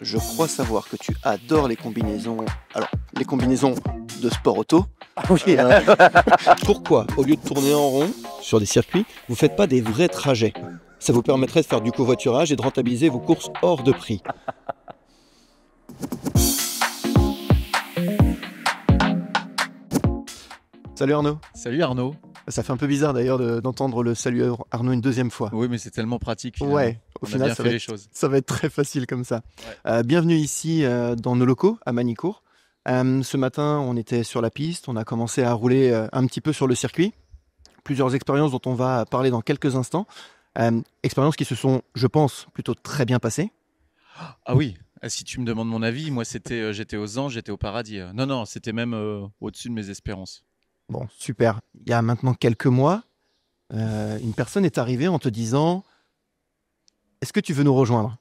Je crois savoir que tu adores les combinaisons. Alors, les combinaisons de sport auto. Ah oui. Pourquoi, au lieu de tourner en rond sur des circuits, vous faites pas des vrais trajets? Ça vous permettrait de faire du covoiturage et de rentabiliser vos courses hors de prix. Salut Arnaud. Salut Arnaud. Ça fait un peu bizarre d'ailleurs d'entendre le salut Arnaud une deuxième fois. Oui, mais c'est tellement pratique finalement. Ouais, au On a final, bien fait les choses. ça va être très facile comme ça. Ouais. Bienvenue ici dans nos locaux à Magny-Cours. Ce matin, on était sur la piste, on a commencé à rouler un petit peu sur le circuit. Plusieurs expériences dont on va parler dans quelques instants. Expériences qui se sont, je pense, plutôt très bien passées. Ah oui, si tu me demandes mon avis, moi j'étais aux anges, j'étais au paradis. Non, c'était même au-dessus de mes espérances. Bon, super. Il y a maintenant quelques mois, une personne est arrivée en te disant « Est-ce que tu veux nous rejoindre ?»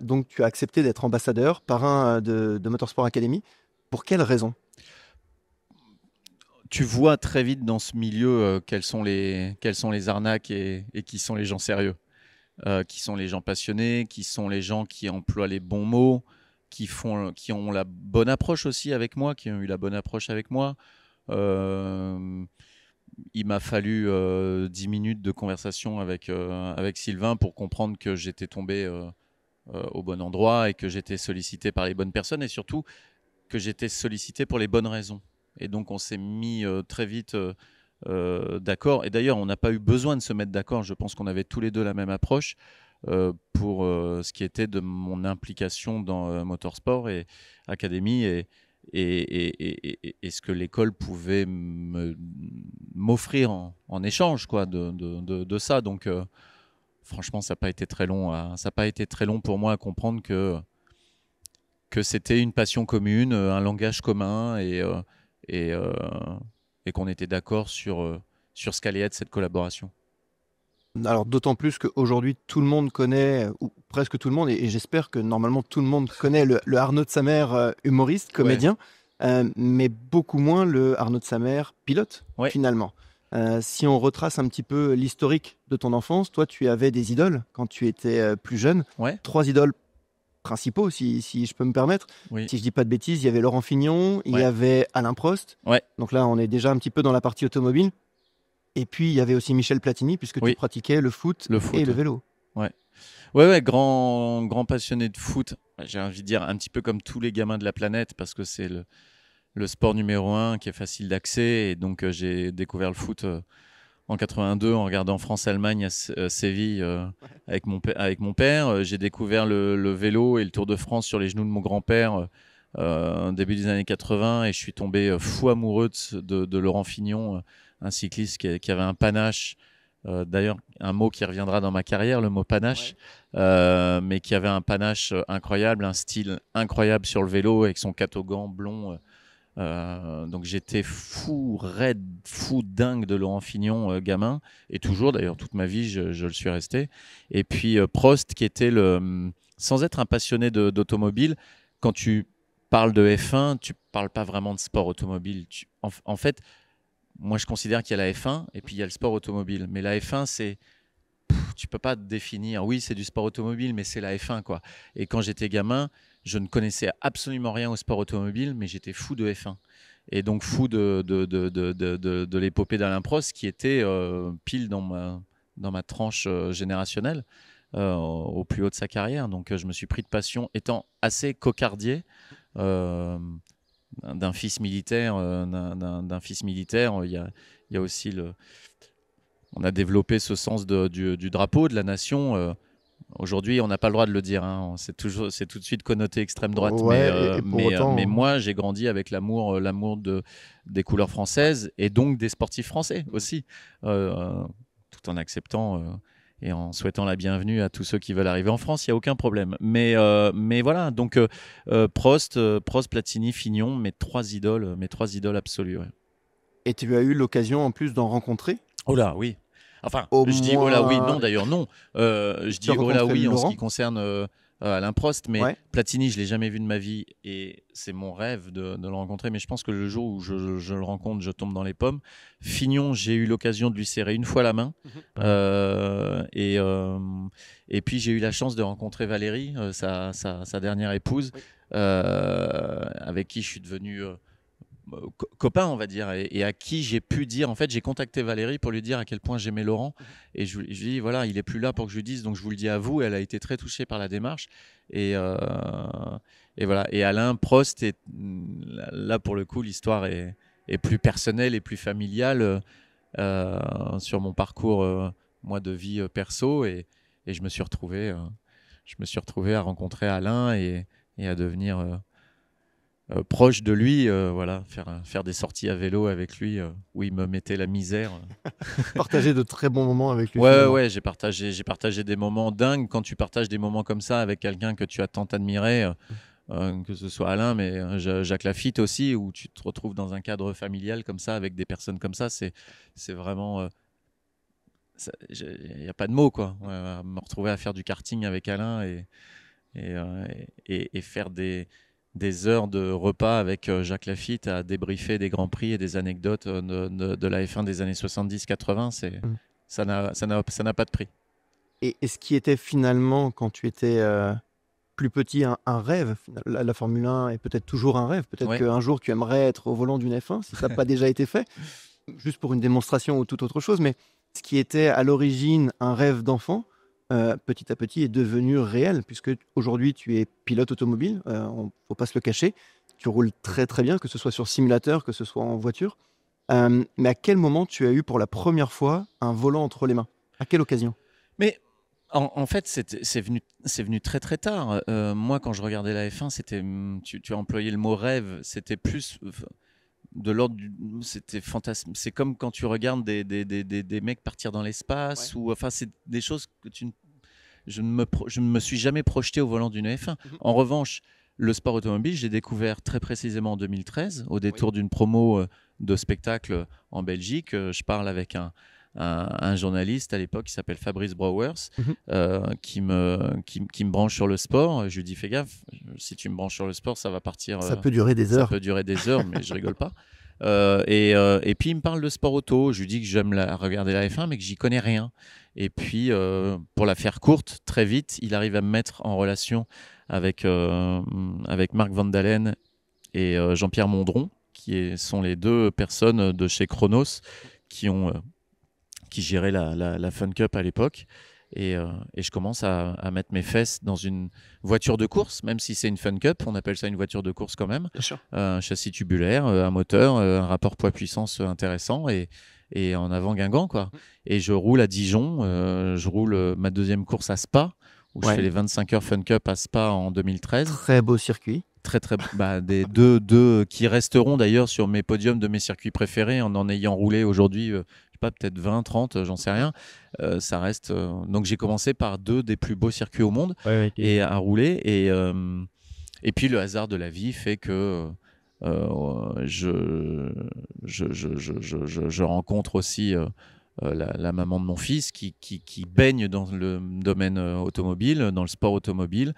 Donc tu as accepté d'être ambassadeur, parrain de Motorsport Academy. Pour quelle raison? Tu vois très vite dans ce milieu quelles sont les arnaques et qui sont les gens sérieux, qui sont les gens passionnés, qui sont les gens qui emploient les bons mots, qui ont la bonne approche aussi avec moi, qui ont eu la bonne approche avec moi. Il m'a fallu 10 minutes de conversation avec Sylvain pour comprendre que j'étais tombé au bon endroit et que j'étais sollicité par les bonnes personnes et surtout que j'étais sollicité pour les bonnes raisons. Et donc on s'est mis très vite d'accord. Et d'ailleurs, on n'a pas eu besoin de se mettre d'accord. Je pense qu'on avait tous les deux la même approche pour ce qui était de mon implication dans Motorsport et Academy et ce que l'école pouvait m'offrir en échange quoi, de ça. Donc franchement, ça n'a pas été très long. Ça n'a pas été très long pour moi à comprendre que c'était une passion commune, un langage commun et qu'on était d'accord sur ce qu'allait être cette collaboration. Alors d'autant plus qu'aujourd'hui tout le monde connaît, ou presque tout le monde, et j'espère que normalement tout le monde connaît le Arnaud de Samer humoriste, comédien, mais beaucoup moins le Arnaud de Samer pilote finalement. Si on retrace un petit peu l'historique de ton enfance, toi tu avais des idoles quand tu étais plus jeune, 3 idoles principaux si je peux me permettre. Si je dis pas de bêtises, il y avait Laurent Fignon, il y avait Alain Prost, donc là on est déjà un petit peu dans la partie automobile. Et puis, il y avait aussi Michel Platini, puisque tu pratiquais le foot et le vélo. Ouais, grand passionné de foot. J'ai envie de dire un petit peu comme tous les gamins de la planète, parce que c'est le sport numéro 1 qui est facile d'accès. Et donc, j'ai découvert le foot en 82 en regardant France-Allemagne à Séville avec mon père. J'ai découvert le vélo et le Tour de France sur les genoux de mon grand-père début des années 80. Et je suis tombé fou amoureux de Laurent Fignon, un cycliste qui avait un panache, d'ailleurs un mot qui reviendra dans ma carrière, le mot panache, mais qui avait un panache incroyable, un style incroyable sur le vélo avec son catogan blond. Donc j'étais fou, raide, fou dingue de Laurent Fignon, gamin, et toujours d'ailleurs toute ma vie je le suis resté. Et puis Prost qui était sans être un passionné d'automobile, quand tu parles de F1, tu parles pas vraiment de sport automobile. En fait, moi, je considère qu'il y a la F1 et puis il y a le sport automobile. Mais la F1, tu peux pas te définir. Oui, c'est du sport automobile, mais c'est la F1, quoi. Et quand j'étais gamin, je ne connaissais absolument rien au sport automobile, mais j'étais fou de F1. Et donc fou de l'épopée d'Alain Prost, qui était pile dans ma tranche générationnelle, au plus haut de sa carrière. Donc je me suis pris de passion, étant assez cocardier. D'un fils militaire, il y a aussi on a développé ce sens du drapeau, de la nation. Aujourd'hui, on n'a pas le droit de le dire, hein. C'est tout de suite connoté extrême droite. Mais moi, j'ai grandi avec l'amour des couleurs françaises et donc des sportifs français aussi, tout en acceptant et en souhaitant la bienvenue à tous ceux qui veulent arriver en France, il n'y a aucun problème. Mais voilà, donc Prost, Platini, Fignon, mes trois idoles absolues. Ouais. Et tu as eu l'occasion en plus d'en rencontrer? Oh là, oui. Enfin, je dis oh là oui, non d'ailleurs non. Je dis oh là oui en ce qui concerne Alain Prost, mais Ouais. Platini, je l'ai jamais vu de ma vie et c'est mon rêve de le rencontrer. Mais je pense que le jour où je le rencontre, je tombe dans les pommes. Fignon, j'ai eu l'occasion de lui serrer une fois la main. Et puis j'ai eu la chance de rencontrer Valérie, sa dernière épouse, Oui. avec qui je suis devenu copain, on va dire, et à qui j'ai pu dire, en fait, j'ai contacté Valérie pour lui dire à quel point j'aimais Laurent, et je lui dis, voilà, il est plus là pour que je lui dise, donc je vous le dis à vous. Elle a été très touchée par la démarche, et voilà. Et Alain Prost, là pour le coup, l'histoire est plus personnelle et plus familiale sur mon parcours, moi, de vie perso, et je me suis retrouvé à rencontrer Alain et à devenir proche de lui, voilà, faire des sorties à vélo avec lui où il me mettait la misère. Partager de très bons moments avec lui. Ouais, j'ai partagé des moments dingues. Quand tu partages des moments comme ça avec quelqu'un que tu as tant admiré, que ce soit Alain, mais Jacques Lafitte aussi, où tu te retrouves dans un cadre familial comme ça, avec des personnes comme ça, c'est vraiment... il n'y a pas de mots, quoi. Me retrouver à faire du karting avec Alain et faire des heures de repas avec Jacques Lafitte à débriefer des grands prix et des anecdotes de la F1 des années 70-80, ça n'a pas de prix. Et ce qui était finalement, quand tu étais plus petit, un rêve, la Formule 1 est peut-être toujours un rêve. Peut-être qu'un jour tu aimerais être au volant d'une F1, si ça n'a pas déjà été fait, juste pour une démonstration ou toute autre chose. Mais ce qui était à l'origine un rêve d'enfant, petit à petit est devenu réel, puisque aujourd'hui tu es pilote automobile, il ne faut pas se le cacher. Tu roules très très bien, que ce soit sur simulateur, que ce soit en voiture. Mais à quel moment tu as eu pour la première fois un volant entre les mains? À quelle occasion? Mais en fait, c'est venu très très tard. Moi, quand je regardais la F1, tu as employé le mot rêve, c'était plus de l'ordre c'était fantasme. C'est comme quand tu regardes des mecs partir dans l'espace, ou enfin, c'est des choses que je ne me suis jamais projeté au volant d'une F1. En revanche, le sport automobile, j'ai découvert très précisément en 2013, au détour d'une promo de spectacle en Belgique. Je parle avec un journaliste à l'époque qui s'appelle Fabrice Brouwers, qui me branche sur le sport. Je lui dis, fais gaffe, si tu me branches sur le sport, ça va partir. Ça peut durer des heures. Ça peut durer des heures, mais je rigole pas. Et puis il me parle de sport auto. Je lui dis que j'aime regarder la F1, mais que j'y connais rien. Et puis, pour la faire courte, très vite, il arrive à me mettre en relation avec Marc Van Dalen et Jean-Pierre Mondron, qui sont les deux personnes de chez Chronos qui géraient la Fun Cup à l'époque. Et je commence à mettre mes fesses dans une voiture de course, même si c'est une Fun Cup, on appelle ça une voiture de course quand même. Bien sûr. Un châssis tubulaire, un moteur, un rapport poids-puissance intéressant et en avant Guingamp, quoi. Et je roule à Dijon, je roule ma deuxième course à Spa, où je fais les 25 heures Fun Cup à Spa en 2013. Très beau circuit. Très, des deux qui resteront d'ailleurs sur mes podiums de mes circuits préférés en ayant roulé aujourd'hui, je sais pas, peut-être 20, 30, j'en sais rien. Ça reste. Donc j'ai commencé par deux des plus beaux circuits au monde et à rouler. Et puis le hasard de la vie fait que je rencontre aussi la maman de mon fils qui baigne dans le domaine automobile, dans le sport automobile.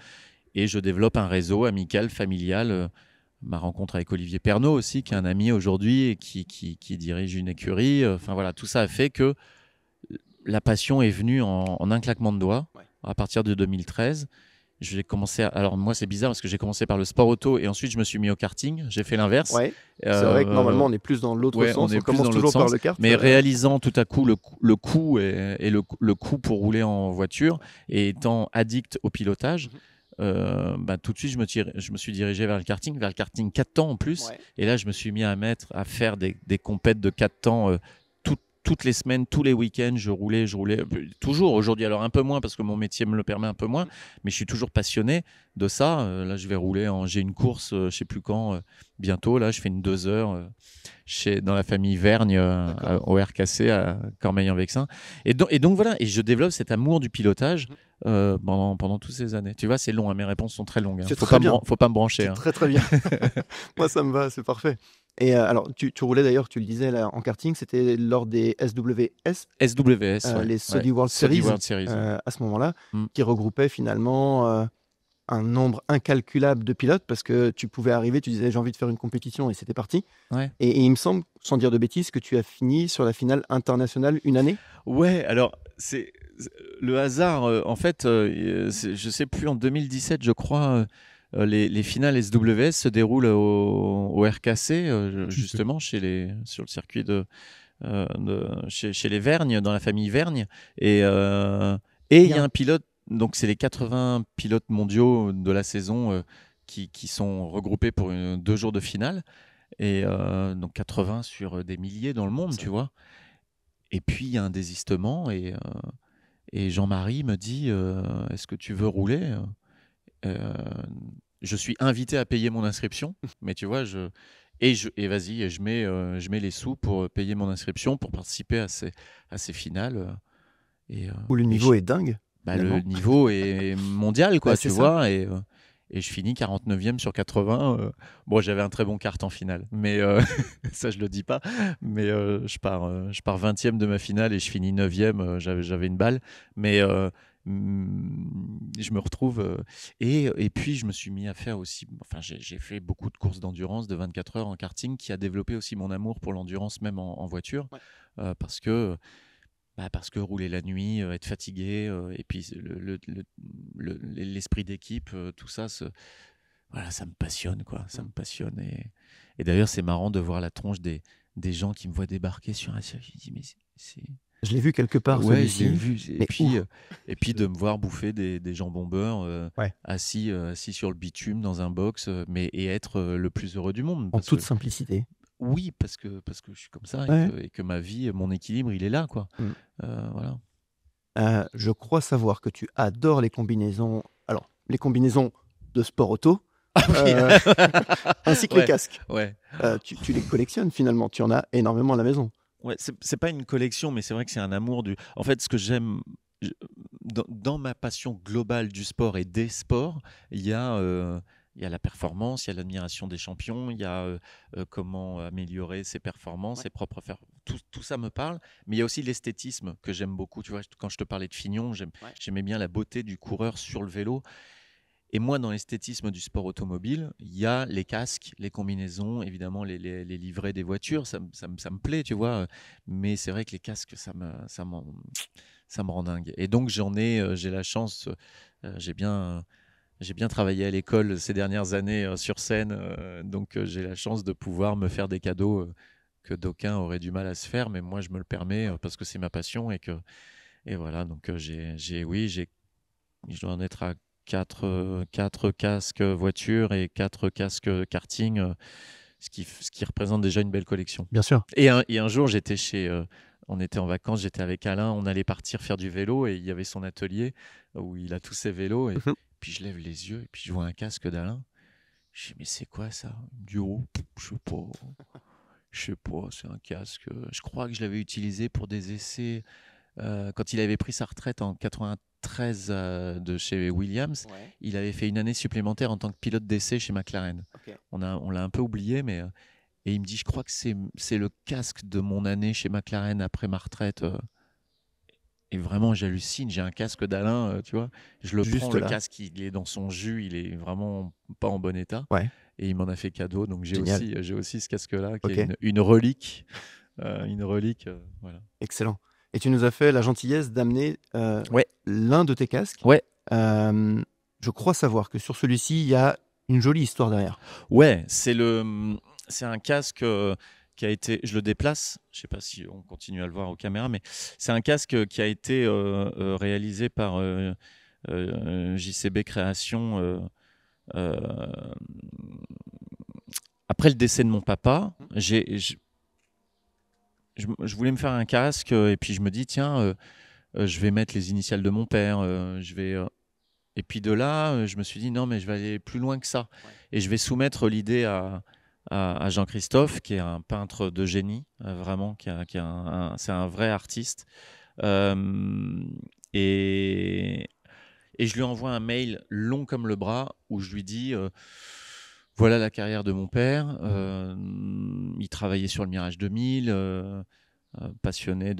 Et je développe un réseau amical, familial. Ma rencontre avec Olivier Pernaut aussi, qui est un ami aujourd'hui et qui dirige une écurie. Enfin voilà, tout ça a fait que la passion est venue en un claquement de doigts à partir de 2013. J'ai commencé alors moi c'est bizarre parce que j'ai commencé par le sport auto et ensuite je me suis mis au karting. J'ai fait l'inverse. Ouais. C'est vrai que normalement on est plus dans l'autre sens. On commence toujours par le kart. Mais réalisant tout à coup le coût et le coût pour rouler en voiture et étant addict au pilotage. Tout de suite je me suis dirigé vers le karting 4 temps en plus, et là je me suis mis à faire des compètes de 4 temps toutes les semaines, tous les week-ends. Je roulais toujours aujourd'hui, alors un peu moins parce que mon métier me le permet un peu moins, mais je suis toujours passionné de ça. Là je vais rouler j'ai une course je sais plus quand, bientôt là je fais une 2 heures dans la famille Vergne au RKC à Cormeilles-en-Vexin, et donc voilà, et je développe cet amour du pilotage pendant toutes ces années. Tu vois, c'est long, mes réponses sont très longues, hein. Faut pas me brancher, hein. Très très bien. Moi ça me va, c'est parfait. Et alors tu roulais d'ailleurs, tu le disais là, en karting, c'était lors des SWS, les Saudi World Series, à ce moment-là, qui regroupaient finalement un nombre incalculable de pilotes parce que tu pouvais arriver, tu disais j'ai envie de faire une compétition et c'était parti. Ouais. Et il me semble, sans dire de bêtises, que tu as fini sur la finale internationale une année. Ouais, alors c'est le hasard. En fait, je sais plus, en 2017, je crois, les finales SWS se déroulent au RKC, justement sur le circuit chez les Vergnes, dans la famille Vergne. Et il y a un pilote, donc c'est les 80 pilotes mondiaux de la saison qui sont regroupés pour 2 jours de finale. Et donc 80 sur des milliers dans le monde, tu vois. Et puis il y a un désistement et Jean-Marie me dit est-ce que tu veux rouler? Je suis invité à payer mon inscription, mais tu vois, et vas-y, je mets les sous pour payer mon inscription pour participer à ces finales. Où le niveau est dingue. Bah, le niveau est mondial, quoi, tu vois. Et je finis 49e sur 80. Bon, j'avais un très bon kart en finale, mais ça, je le dis pas. Mais je pars 20e de ma finale et je finis 9e. J'avais une balle. Mais je me retrouve. Et puis, je me suis mis à faire aussi. Enfin, j'ai fait beaucoup de courses d'endurance de 24 heures en karting qui a développé aussi mon amour pour l'endurance, même en voiture. Ouais. Parce que rouler la nuit, être fatigué, et puis l'esprit d'équipe, tout ça, voilà, ça me passionne, quoi. Ça me passionne. Et d'ailleurs, c'est marrant de voir la tronche des gens qui me voient débarquer sur un circuit. Je dis, mais c'est... Je l'ai vu quelque part, ouais, celui-ci. Je l'ai vu. Et puis de me voir bouffer des jambons beurre assis sur le bitume dans un box, et être le plus heureux du monde. En toute simplicité. Oui, parce que je suis comme ça et que ma vie, mon équilibre, il est là, quoi. Voilà. Je crois savoir que tu adores les combinaisons. Alors, les combinaisons de sport auto, ainsi que les casques. Ouais. Tu les collectionnes finalement. Tu en as énormément à la maison. Ouais, c'est pas une collection, mais c'est vrai que c'est un amour du. En fait, ce que j'aime dans ma passion globale du sport et des sports, il y a la performance, il y a l'admiration des champions, il y a comment améliorer ses performances, ses propres tout ça me parle, mais il y a aussi l'esthétisme que j'aime beaucoup. Tu vois, quand je te parlais de Fignon, j'aimais bien la beauté du coureur sur le vélo. Et moi, dans l'esthétisme du sport automobile, il y a les casques, les combinaisons, évidemment les livrets des voitures, ça me plaît, tu vois. Mais c'est vrai que les casques, ça me rend dingue. Et donc j'ai la chance, j'ai bien travaillé à l'école ces dernières années sur scène, donc j'ai la chance de pouvoir me faire des cadeaux que d'aucuns auraient du mal à se faire, mais moi je me le permets parce que c'est ma passion et voilà. Donc je dois en être à 4 casques voiture et 4 casques karting, ce qui représente déjà une belle collection. Bien sûr. Et un jour, on était en vacances, j'étais avec Alain, on allait partir faire du vélo et il y avait son atelier où il a tous ses vélos. Et puis je lève les yeux et puis je vois un casque d'Alain. Je dis, mais c'est quoi ça? Du haut, je sais pas, c'est un casque. Je crois que je l'avais utilisé pour des essais quand il avait pris sa retraite en 93 de chez Williams. Il avait fait une année supplémentaire en tant que pilote d'essai chez McLaren. On l'a un peu oublié, mais et il me dit, je crois que c'est le casque de mon année chez McLaren après ma retraite. Et vraiment, j'hallucine. J'ai un casque d'Alain, tu vois. Je le prends, le casque, il est dans son jus, il est vraiment pas en bon état. Et il m'en a fait cadeau. Donc j'ai aussi ce casque-là, qui est une relique. Voilà. Excellent. Et tu nous as fait la gentillesse d'amener l'un de tes casques. Je crois savoir que sur celui-ci, il y a une jolie histoire derrière. Ouais, c'est un casque qui a été... Je le déplace, je ne sais pas si on continue à le voir aux caméras, mais c'est un casque qui a été réalisé par JCB Création après le décès de mon papa. Je voulais me faire un casque et puis je me dis tiens, je vais mettre les initiales de mon père, et puis de là je me suis dit non mais je vais aller plus loin que ça et je vais soumettre l'idée à Jean-Christophe qui est un peintre de génie, vraiment c'est un vrai artiste, et je lui envoie un mail long comme le bras où je lui dis voilà la carrière de mon père. Il travaillait sur le Mirage 2000. passionné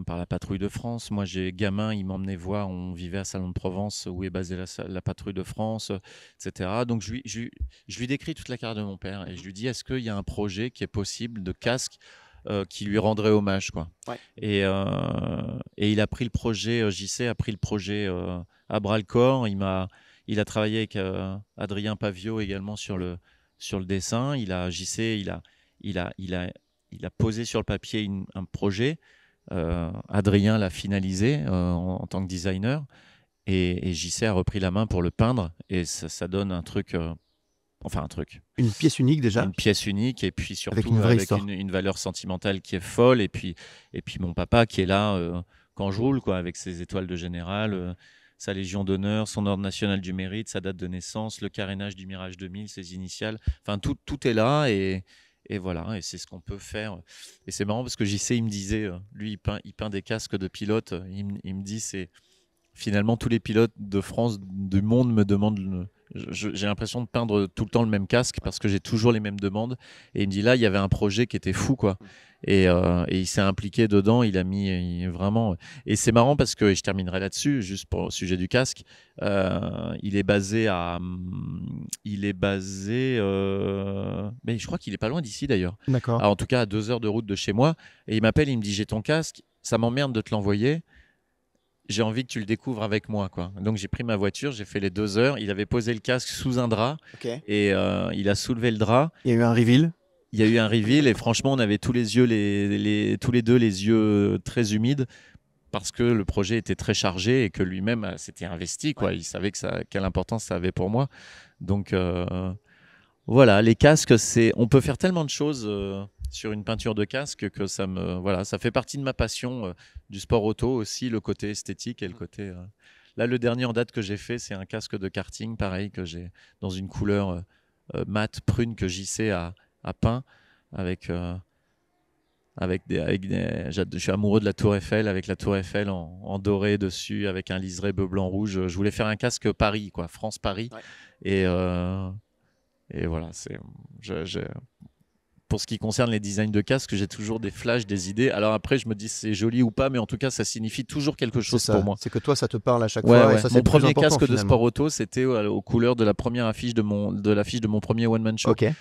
par la patrouille de France. Moi, gamin, il m'emmenait voir, on vivait à Salon de Provence, où est basée la patrouille de France, etc. Donc, je lui décris toute la carrière de mon père et je lui dis, est-ce qu'il y a un projet qui est possible de casque qui lui rendrait hommage, quoi. Ouais. Et il a pris le projet, JC a pris le projet à bras-le-corps. Il a travaillé avec Adrien Pavio également sur le dessin. JC, il a posé sur le papier un projet. Adrien l'a finalisé en tant que designer. Et JC a repris la main pour le peindre. Et ça donne un truc. Une pièce unique déjà. Une pièce unique. Et puis surtout avec une valeur sentimentale qui est folle. Et puis mon papa qui est là quand je roule, quoi, avec ses étoiles de général. Sa Légion d'honneur, son ordre national du mérite, sa date de naissance, le carénage du Mirage 2000, ses initiales. Enfin, tout est là et voilà, et c'est ce qu'on peut faire. Et c'est marrant parce que JC, il me disait, lui, il peint des casques de pilotes. Il me dit, c'est finalement tous les pilotes de France, du monde me demandent. J'ai l'impression de peindre tout le temps le même casque parce que j'ai toujours les mêmes demandes. Et il me dit là, il y avait un projet qui était fou, quoi. Et il s'est impliqué dedans. Il a mis vraiment. Et c'est marrant parce que, et je terminerai là-dessus, juste pour le sujet du casque. Il est basé mais je crois qu'il est pas loin d'ici d'ailleurs. D'accord. En tout cas, à 2 heures de route de chez moi. Et il m'appelle, il me dit j'ai ton casque. Ça m'emmerde de te l'envoyer. J'ai envie que tu le découvres avec moi, quoi. Donc j'ai pris ma voiture, j'ai fait les 2 heures. Il avait posé le casque sous un drap et il a soulevé le drap. Il y a eu un reveal. Il y a eu un reveal et franchement, on avait tous les yeux, tous les deux les yeux très humides parce que le projet était très chargé et que lui-même s'était investi, quoi. Il savait quelle importance ça avait pour moi. Donc voilà, les casques, on peut faire tellement de choses sur une peinture de casque que ça fait partie de ma passion du sport auto aussi, le côté esthétique et le côté. Là, le dernier en date que j'ai fait, c'est un casque de karting, pareil, que j'ai dans une couleur mate prune que JC a peint avec. Je suis amoureux de la Tour Eiffel, avec la Tour Eiffel en doré dessus, avec un liseré bleu, blanc, rouge. Je voulais faire un casque Paris, quoi, France-Paris. Ouais. Et voilà, pour ce qui concerne les designs de casques, j'ai toujours des flashs, des idées. Alors après, je me dis c'est joli ou pas, mais en tout cas, ça signifie toujours quelque chose pour moi. C'est que toi, ça te parle à chaque fois. Ouais. Et ça, mon premier casque finalement. de sport auto, c'était aux couleurs de la première affiche de l'affiche de mon premier one man show. Okay.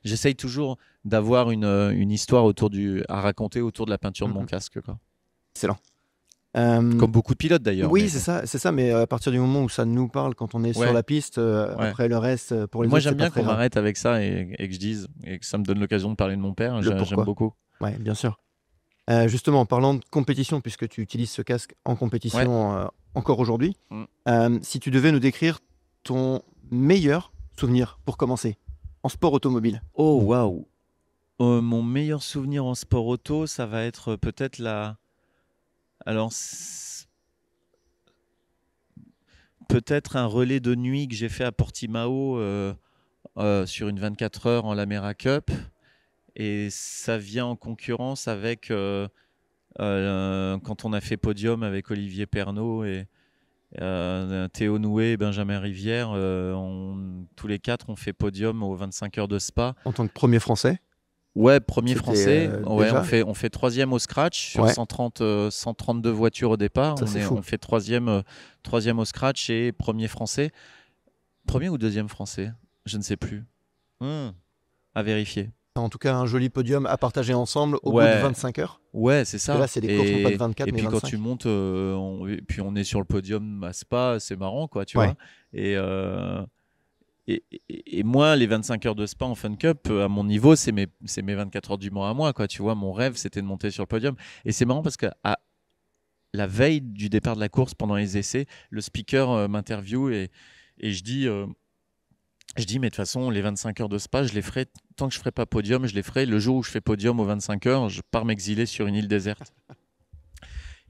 J'essaye toujours d'avoir une histoire à raconter autour de la peinture de mon casque, quoi. Excellent. Comme beaucoup de pilotes d'ailleurs. Oui, c'est ça. Mais à partir du moment où ça nous parle, quand on est sur la piste, après le reste, pour les Moi, autres, j'aime bien qu'on m'arrête avec ça et que je dise, et que ça me donne l'occasion de parler de mon père. J'aime beaucoup. Oui, bien sûr. Justement, en parlant de compétition, puisque tu utilises ce casque en compétition encore aujourd'hui, si tu devais nous décrire ton meilleur souvenir pour commencer en sport automobile. Oh, waouh. Mon meilleur souvenir en sport auto, ça va être peut-être peut-être un relais de nuit que j'ai fait à Portimao sur une 24 heures en Lamera Cup. Et ça vient en concurrence avec quand on a fait podium avec Olivier Pernaut et Théo Noué et Benjamin Rivière. Tous les 4 ont fait podium aux 25 heures de Spa. En tant que premier français. Ouais, premier français. On fait 3e au scratch sur 132 voitures au départ. On fait 3e au scratch et premier français. Premier ou deuxième français ? Je ne sais plus. À vérifier. En tout cas, un joli podium à partager ensemble au bout de 25 heures. Ouais, c'est ça. Parce que là, c'est des courses, non pas de 24, et mais puis 25. Quand tu montes, puis on est sur le podium à Spa, c'est marrant, quoi, tu vois. Et moi, les 25 heures de Spa en Fun Cup, à mon niveau, c'est mes 24 heures du Mans à moi, quoi. Tu vois, mon rêve, c'était de monter sur le podium. Et c'est marrant parce que la veille du départ de la course, pendant les essais, le speaker m'interviewe et je dis, mais de toute façon, les 25 heures de Spa, je les ferai tant que je ne ferai pas podium, je les ferai. Le jour où je fais podium aux 25 heures, je pars m'exiler sur une île déserte.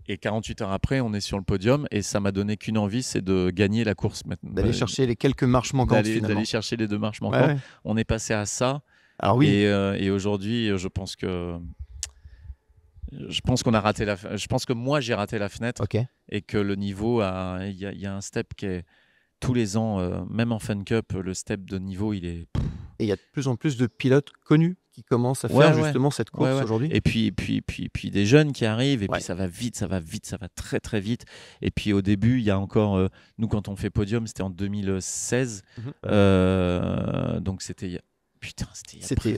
Et 48 heures après, on est sur le podium et ça m'a donné qu'une envie, c'est de gagner la course maintenant. D'aller chercher les quelques marches manquantes d'aller chercher les 2 marches manquantes. Ouais. On est passé à ça. Alors oui. Et aujourd'hui, je pense qu'on a raté je pense que moi j'ai raté la fenêtre. Et que le niveau il y a un step qui est tous les ans, même en Fun Cup, le step de niveau il est. Et il y a de plus en plus de pilotes connus qui commencent à faire justement cette course aujourd'hui. Et puis des jeunes qui arrivent, et puis ça va vite, ça va très très vite. Et puis au début, il y a encore, nous quand on fait podium, c'était en 2016, donc c'était... Putain, c'était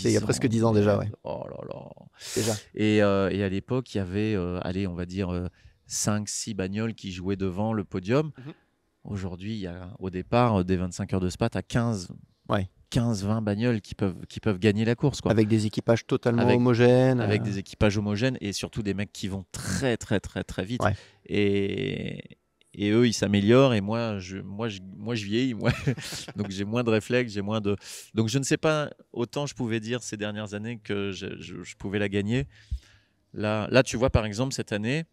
il y a presque 10 ans déjà. Ouais. Oh là là. Déjà. Et à l'époque, il y avait, on va dire 5-6 bagnoles qui jouaient devant le podium. Aujourd'hui, il y a au départ des 25 heures de Spa, à 15-20 bagnoles qui peuvent gagner la course, quoi. Avec des équipages totalement homogènes. Avec des équipages homogènes et surtout des mecs qui vont très très très très vite. Ouais. Et eux, ils s'améliorent, et moi je vieillis, donc j'ai moins de réflexes, donc je ne sais pas, autant je pouvais dire ces dernières années que je pouvais la gagner. Là, tu vois, par exemple, cette année,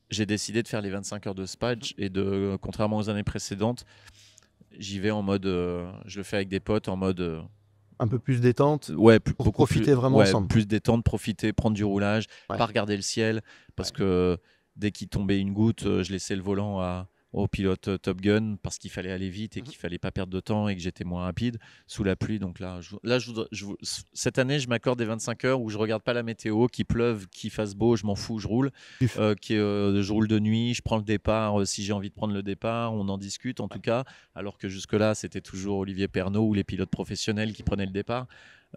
j'ai décidé de faire les 25 heures de Spa, et contrairement aux années précédentes, j'y vais en mode, je le fais avec des potes en mode un peu plus détente, pour profiter vraiment ensemble. Plus détente, profiter, prendre du roulage, pas regarder le ciel, parce que dès qu'il tombait une goutte, je laissais le volant au pilote Top Gun, parce qu'il fallait aller vite et qu'il fallait pas perdre de temps et que j'étais moins rapide sous la pluie. Donc cette année, je m'accorde des 25 heures où je regarde pas la météo, qu'il pleuve, qu'il fasse beau, je m'en fous, je roule. Je roule de nuit, je prends le départ si j'ai envie de prendre le départ, on en discute en tout cas, alors que jusque-là, c'était toujours Olivier Pernaut ou les pilotes professionnels qui prenaient le départ.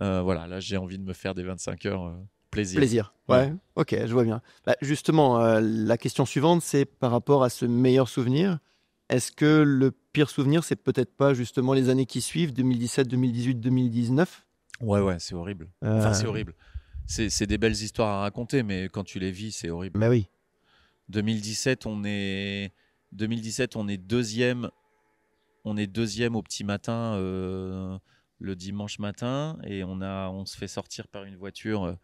Là, j'ai envie de me faire des 25 heures. Plaisir. Ouais. Ok, je vois bien. Justement, la question suivante, c'est par rapport à ce meilleur souvenir. Est-ce que le pire souvenir, c'est peut-être pas justement les années qui suivent, 2017, 2018, 2019 ? Ouais, c'est horrible. Enfin, c'est horrible. C'est des belles histoires à raconter, mais quand tu les vis, c'est horrible. Mais oui. 2017, on est deuxième. On est deuxième au petit matin, le dimanche matin, et on se fait sortir par une voiture.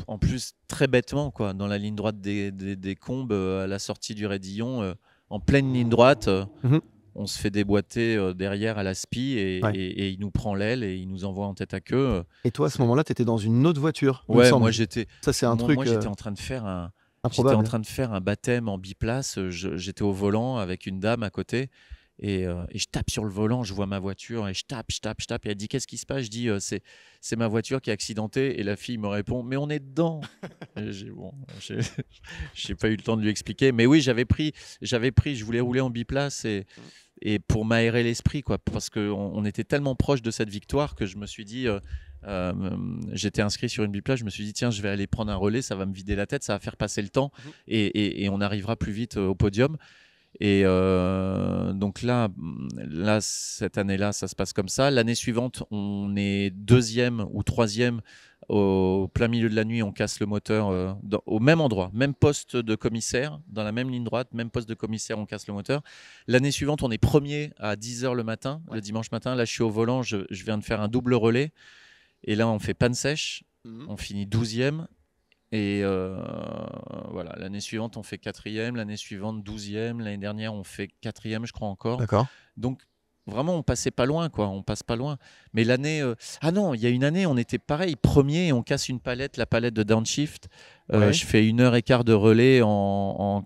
En plus, très bêtement, quoi, dans la ligne droite des Combes, à la sortie du Raidillon, en pleine ligne droite, on se fait déboîter derrière à la SPI, et il nous prend l'aile et il nous envoie en tête à queue. Et toi, à ce moment-là, tu étais dans une autre voiture. Ouais, moi j'étais. Ça, c'est un truc. Moi, j'étais en train de faire un baptême en biplace. J'étais au volant avec une dame à côté. Et je tape sur le volant, je vois ma voiture et je tape. Et elle dit, qu'est-ce qui se passe? Je dis, c'est ma voiture qui est accidentée. Et la fille me répond, mais on est dedans. J'ai pas eu le temps de lui expliquer. Mais oui, je voulais rouler en biplace et pour m'aérer l'esprit, quoi, parce qu'on était tellement proche de cette victoire que je me suis dit, j'étais inscrit sur une biplace, je me suis dit, tiens, je vais aller prendre un relais, ça va me vider la tête, ça va faire passer le temps et on arrivera plus vite au podium. Et donc là, cette année-là, ça se passe comme ça. L'année suivante, on est deuxième ou troisième au plein milieu de la nuit. On casse le moteur au même endroit, même poste de commissaire, dans la même ligne droite, même poste de commissaire, on casse le moteur. L'année suivante, on est premier à 10h le matin, le dimanche matin. Là, je suis au volant, je viens de faire un double relais. Et là, on fait panne sèche. On finit 12e. Et l'année suivante, on fait 4e, l'année suivante, 12e, l'année dernière, on fait 4e, je crois encore. D'accord. Donc, vraiment, on passait pas loin, quoi. On passe pas loin. Mais l'année... Ah non, il y a une année, on était pareil, premier, et on casse une palette, la palette de downshift. Je fais 1h15 de relais en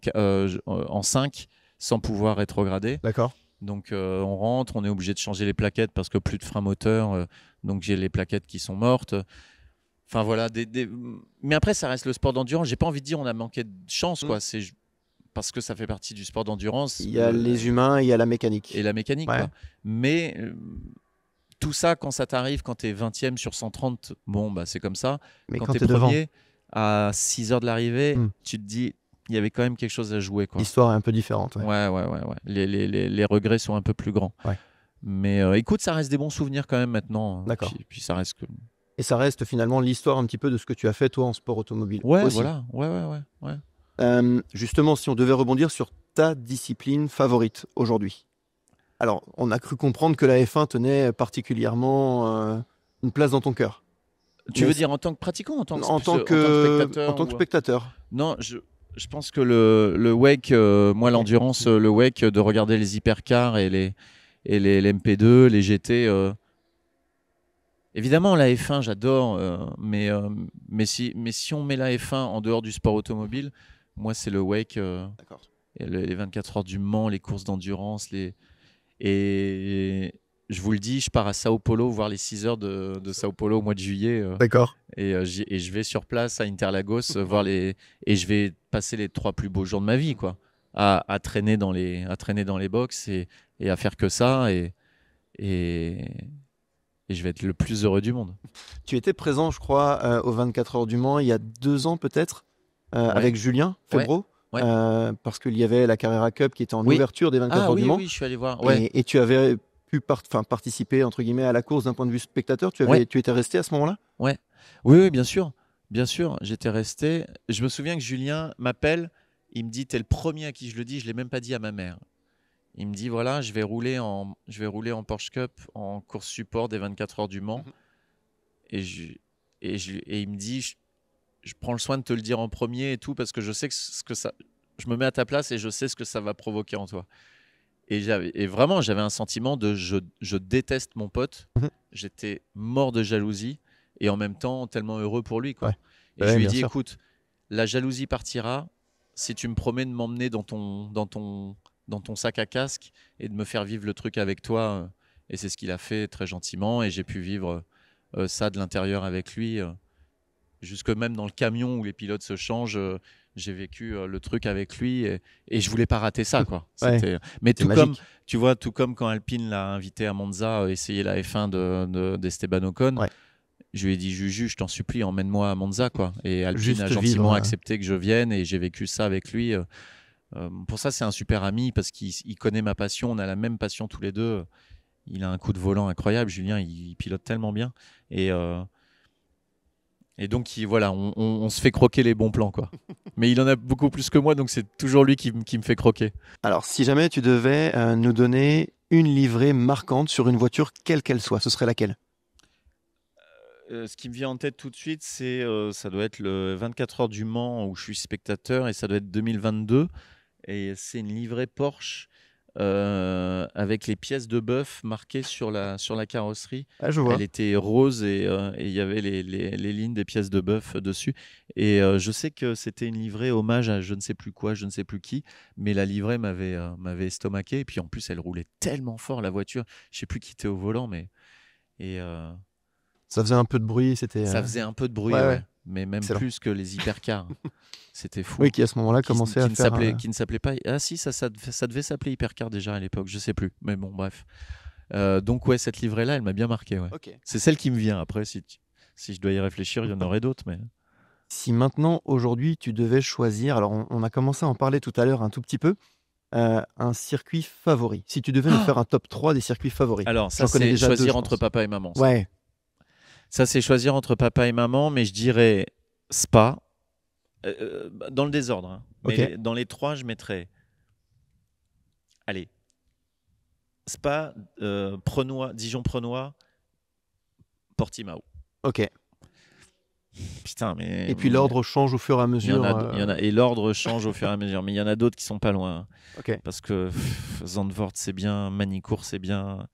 5, sans pouvoir rétrograder. D'accord. Donc, on rentre, on est obligé de changer les plaquettes parce que plus de frein moteur. Donc, j'ai les plaquettes qui sont mortes. Enfin voilà, mais après ça reste le sport d'endurance. J'ai pas envie de dire on a manqué de chance, quoi. C'est parce que ça fait partie du sport d'endurance. Il y a les humains, il y a la mécanique. Et la mécanique, quoi. Mais tout ça, quand ça t'arrive, quand tu es 20e sur 130, bon, bah, c'est comme ça. Mais quand tu es premier, à 6 heures de l'arrivée, tu te dis, il y avait quand même quelque chose à jouer, quoi. L'histoire est un peu différente. Ouais. Les regrets sont un peu plus grands. Ouais. Mais écoute, ça reste des bons souvenirs quand même maintenant. D'accord. Puis ça reste que... Et ça reste finalement l'histoire un petit peu de ce que tu as fait toi en sport automobile. Ouais, aussi. Voilà. Ouais. Justement, si on devait rebondir sur ta discipline favorite aujourd'hui. Alors, on a cru comprendre que la F1 tenait particulièrement une place dans ton cœur. Tu veux dire en tant que pratiquant ou en tant que spectateur? Non, je pense que le wake, moi l'endurance, le wake, de regarder les hypercars et les MP2, les GT... Évidemment, la F1, j'adore, mais si on met la F1 en dehors du sport automobile, moi, c'est le wake, les 24 heures du Mans, les courses d'endurance, et je vous le dis, je pars à Sao Paulo voir les 6 heures de Sao Paulo au mois de juillet. D'accord. Et je vais sur place à Interlagos voir et je vais passer les 3 plus beaux jours de ma vie, quoi. À traîner dans les box et à faire que ça. Et je vais être le plus heureux du monde. Tu étais présent, je crois, aux 24 heures du Mans il y a 2 ans peut-être, avec Julien Febvreau. Ouais. Parce qu'il y avait la Carrera Cup qui était en ouverture des 24 heures du Mans. Oui, je suis allé voir. Ouais. Et tu avais pu participer entre guillemets à la course d'un point de vue spectateur. Tu étais resté à ce moment-là? Oui, bien sûr. Bien sûr, j'étais resté. Je me souviens que Julien m'appelle. Il me dit, t'es le premier à qui je le dis. Je l'ai même pas dit à ma mère. Il me dit, voilà, je vais rouler en Porsche Cup en course support des 24 heures du Mans. Et il me dit, je prends le soin de te le dire en premier et tout parce que je sais que ça. Je me mets à ta place et je sais ce que ça va provoquer en toi. Et vraiment, j'avais un sentiment de je déteste mon pote. J'étais mort de jalousie et en même temps tellement heureux pour lui, quoi. Et je lui ai dit, écoute, la jalousie partira si tu me promets de m'emmener dans ton sac à casque et de me faire vivre le truc avec toi. Et c'est ce qu'il a fait très gentiment et j'ai pu vivre ça de l'intérieur avec lui. Jusque même dans le camion où les pilotes se changent, j'ai vécu le truc avec lui et je voulais pas rater ça, quoi. Mais tout comme, tu vois, tout comme quand Alpine l'a invité à Monza à essayer la F1 d'Esteban Ocon, je lui ai dit, Juju, je t'en supplie, emmène-moi à Monza, quoi. Et Alpine a gentiment accepté que je vienne et j'ai vécu ça avec lui. Pour ça, c'est un super ami parce qu'il connaît ma passion, on a la même passion tous les deux. Il a un coup de volant incroyable, Julien, il pilote tellement bien. Et donc, voilà, on se fait croquer les bons plans, quoi. Mais il en a beaucoup plus que moi, donc c'est toujours lui qui me fait croquer. Alors, si jamais tu devais nous donner une livrée marquante sur une voiture, quelle qu'elle soit, ce serait laquelle? Ce qui me vient en tête tout de suite, ça doit être le 24 heures du Mans où je suis spectateur et ça doit être 2022. Et c'est une livrée Porsche avec les pièces de bœuf marquées sur la carrosserie. Ah, je vois. Elle était rose et il y avait les lignes des pièces de bœuf dessus. Et je sais que c'était une livrée hommage à je ne sais plus quoi, je ne sais plus qui, mais la livrée m'avait estomaqué. Et puis en plus, elle roulait tellement fort, la voiture. Je ne sais plus qui était au volant, mais... ça faisait un peu de bruit, Ça faisait un peu de bruit, ouais. Mais même plus que les hypercars. C'était fou. Oui, qui à ce moment-là commençait à faire... Qui ne s'appelait pas... Ah si, ça devait s'appeler hypercar déjà à l'époque, je sais plus. Mais bon, bref. Donc ouais, cette livrée-là, elle m'a bien marqué. Ouais. Okay. C'est celle qui me vient. Après, si je dois y réfléchir, il y en aurait d'autres. Mais... Si maintenant, aujourd'hui, tu devais choisir... Alors, on a commencé à en parler tout à l'heure un tout petit peu. Un circuit favori. Si tu devais nous faire un top 3 des circuits favoris. Alors, ça, c'est choisir entre papa et maman. Ça. Ouais. Ça, c'est choisir entre papa et maman, mais je dirais Spa, dans le désordre. Hein. Mais dans les 3, je mettrais... Allez. Spa, Dijon-Prenois, Portimao. Ok. Putain, mais... Et puis l'ordre change au fur et à mesure. Et l'ordre change au fur et à mesure. Mais il y en a d'autres qui sont pas loin. Okay. Parce que Zandvoort, c'est bien. Manicourt, c'est bien.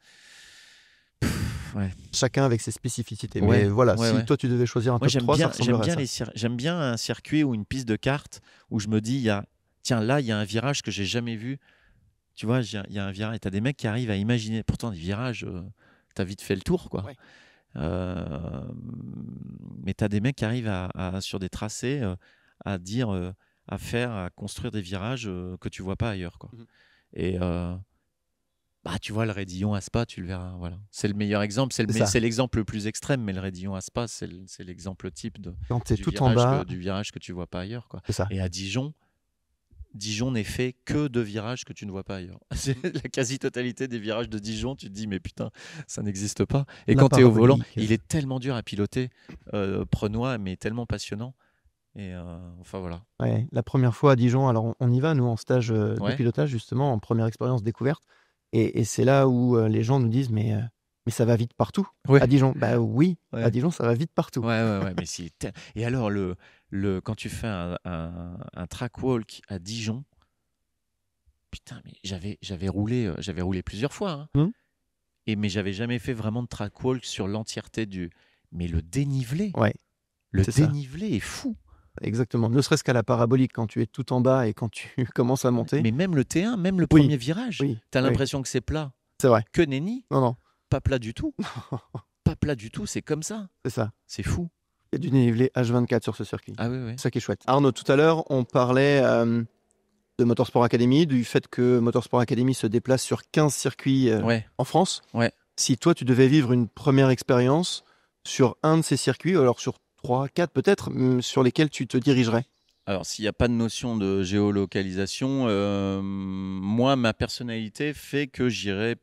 Ouais. Chacun avec ses spécificités. Mais voilà, si toi tu devais choisir un top 3, ça ressemblerait à ça. J'aime bien un circuit ou une piste de kart où je me dis, tiens, là, il y a un virage que j'ai jamais vu. Tu vois, il y a un virage. Et tu as des mecs qui arrivent à imaginer. Pourtant, des virages, tu as vite fait le tour, quoi. Ouais. Mais tu as des mecs qui arrivent sur des tracés à dire, à construire des virages que tu vois pas ailleurs, quoi. Et tu vois le Raidillon à Spa, tu le verras. Voilà. C'est le meilleur exemple. C'est l'exemple le plus extrême, mais le Raidillon à Spa, c'est l'exemple type du virage que tu vois pas ailleurs, quoi. Et à Dijon n'est fait que de virages que tu ne vois pas ailleurs. C'est la quasi-totalité des virages de Dijon, tu te dis mais putain, ça n'existe pas. Et quand tu es au volant, il est tellement dur à piloter, Prenois, mais tellement passionnant. Et enfin voilà. Ouais, la première fois à Dijon, alors on y va, nous, en stage de pilotage, justement, en première expérience découverte. Et c'est là où les gens nous disent mais ça va vite partout à Dijon. Bah oui, à Dijon, ça va vite partout. Ouais, mais et alors, quand tu fais un track walk à Dijon, putain, mais j'avais roulé plusieurs fois. Hein. Mais j'avais jamais fait vraiment de track walk sur l'entièreté Mais le dénivelé, est fou. Exactement, ne serait-ce qu'à la parabolique, quand tu es tout en bas et quand tu commences à monter. Mais même le T1, même le premier virage, tu as l'impression que c'est plat. C'est vrai. Que nenni. Non. pas plat du tout. Pas plat du tout, c'est comme ça. C'est ça. C'est fou. Il y a du dénivelé H24 sur ce circuit. Ah oui, oui. C'est ça qui est chouette. Arnaud, tout à l'heure, on parlait de Motorsport Academy, du fait que Motorsport Academy se déplace sur 15 circuits en France. Ouais. Si toi, tu devais vivre une première expérience sur un de ces circuits, alors sur 3, 4 peut-être, sur lesquels tu te dirigerais? Alors, s'il n'y a pas de notion de géolocalisation, moi, ma personnalité fait que j'irai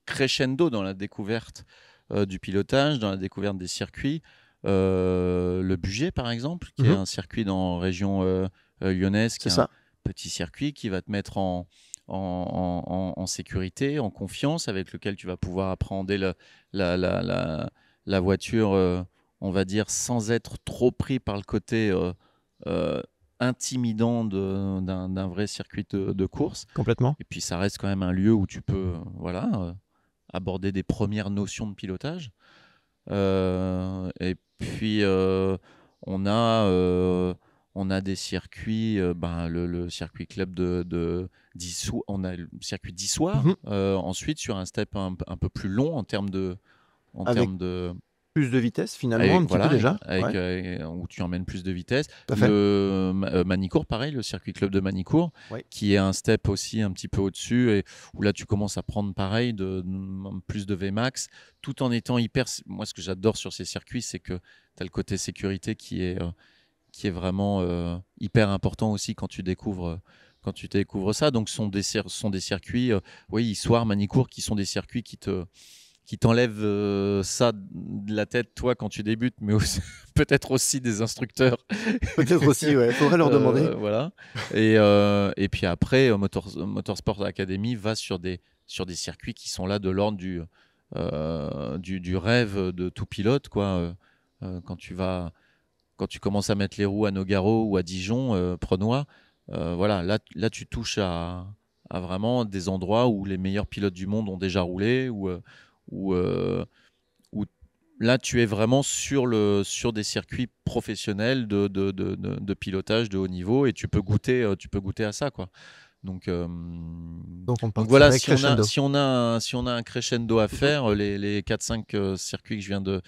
crescendo dans la découverte du pilotage, dans la découverte des circuits. Le Bugey, par exemple, qui est un circuit dans la région lyonnaise, qui est un petit circuit qui va te mettre en sécurité, en confiance, avec lequel tu vas pouvoir appréhender la voiture, on va dire, sans être trop pris par le côté intimidant d'un vrai circuit de course. Complètement. Et puis ça reste quand même un lieu où tu peux aborder des premières notions de pilotage. Et puis on a des circuits, le circuit club d'Issoire, on a le circuit d'Issoire. Ensuite sur un step un peu plus long en termes de plus de vitesse finalement, un petit peu déjà. Où tu emmènes plus de vitesse. Le Manicourt, pareil, le circuit club de Manicourt, qui est un step aussi un petit peu au-dessus, et où là tu commences à prendre pareil, plus de Vmax, tout en étant hyper... Moi, ce que j'adore sur ces circuits, c'est que tu as le côté sécurité qui est vraiment hyper important aussi quand tu découvres ça. Donc ce sont des circuits, Issoire, Manicourt, qui sont des circuits qui t'enlève ça de la tête, toi, quand tu débutes, mais peut-être aussi des instructeurs. Peut-être aussi, il faudrait leur demander. Voilà. Et puis après, Motorsport Academy va sur des circuits qui sont là de l'ordre du rêve de tout pilote, quoi. Quand tu commences à mettre les roues à Nogaro ou à Dijon, Prenois, voilà, là tu touches à vraiment des endroits où les meilleurs pilotes du monde ont déjà roulé, où là tu es vraiment sur des circuits professionnels de pilotage de haut niveau, et tu peux goûter à ça, quoi. Donc voilà, si on a un crescendo à faire, les 4-5 circuits que je viens de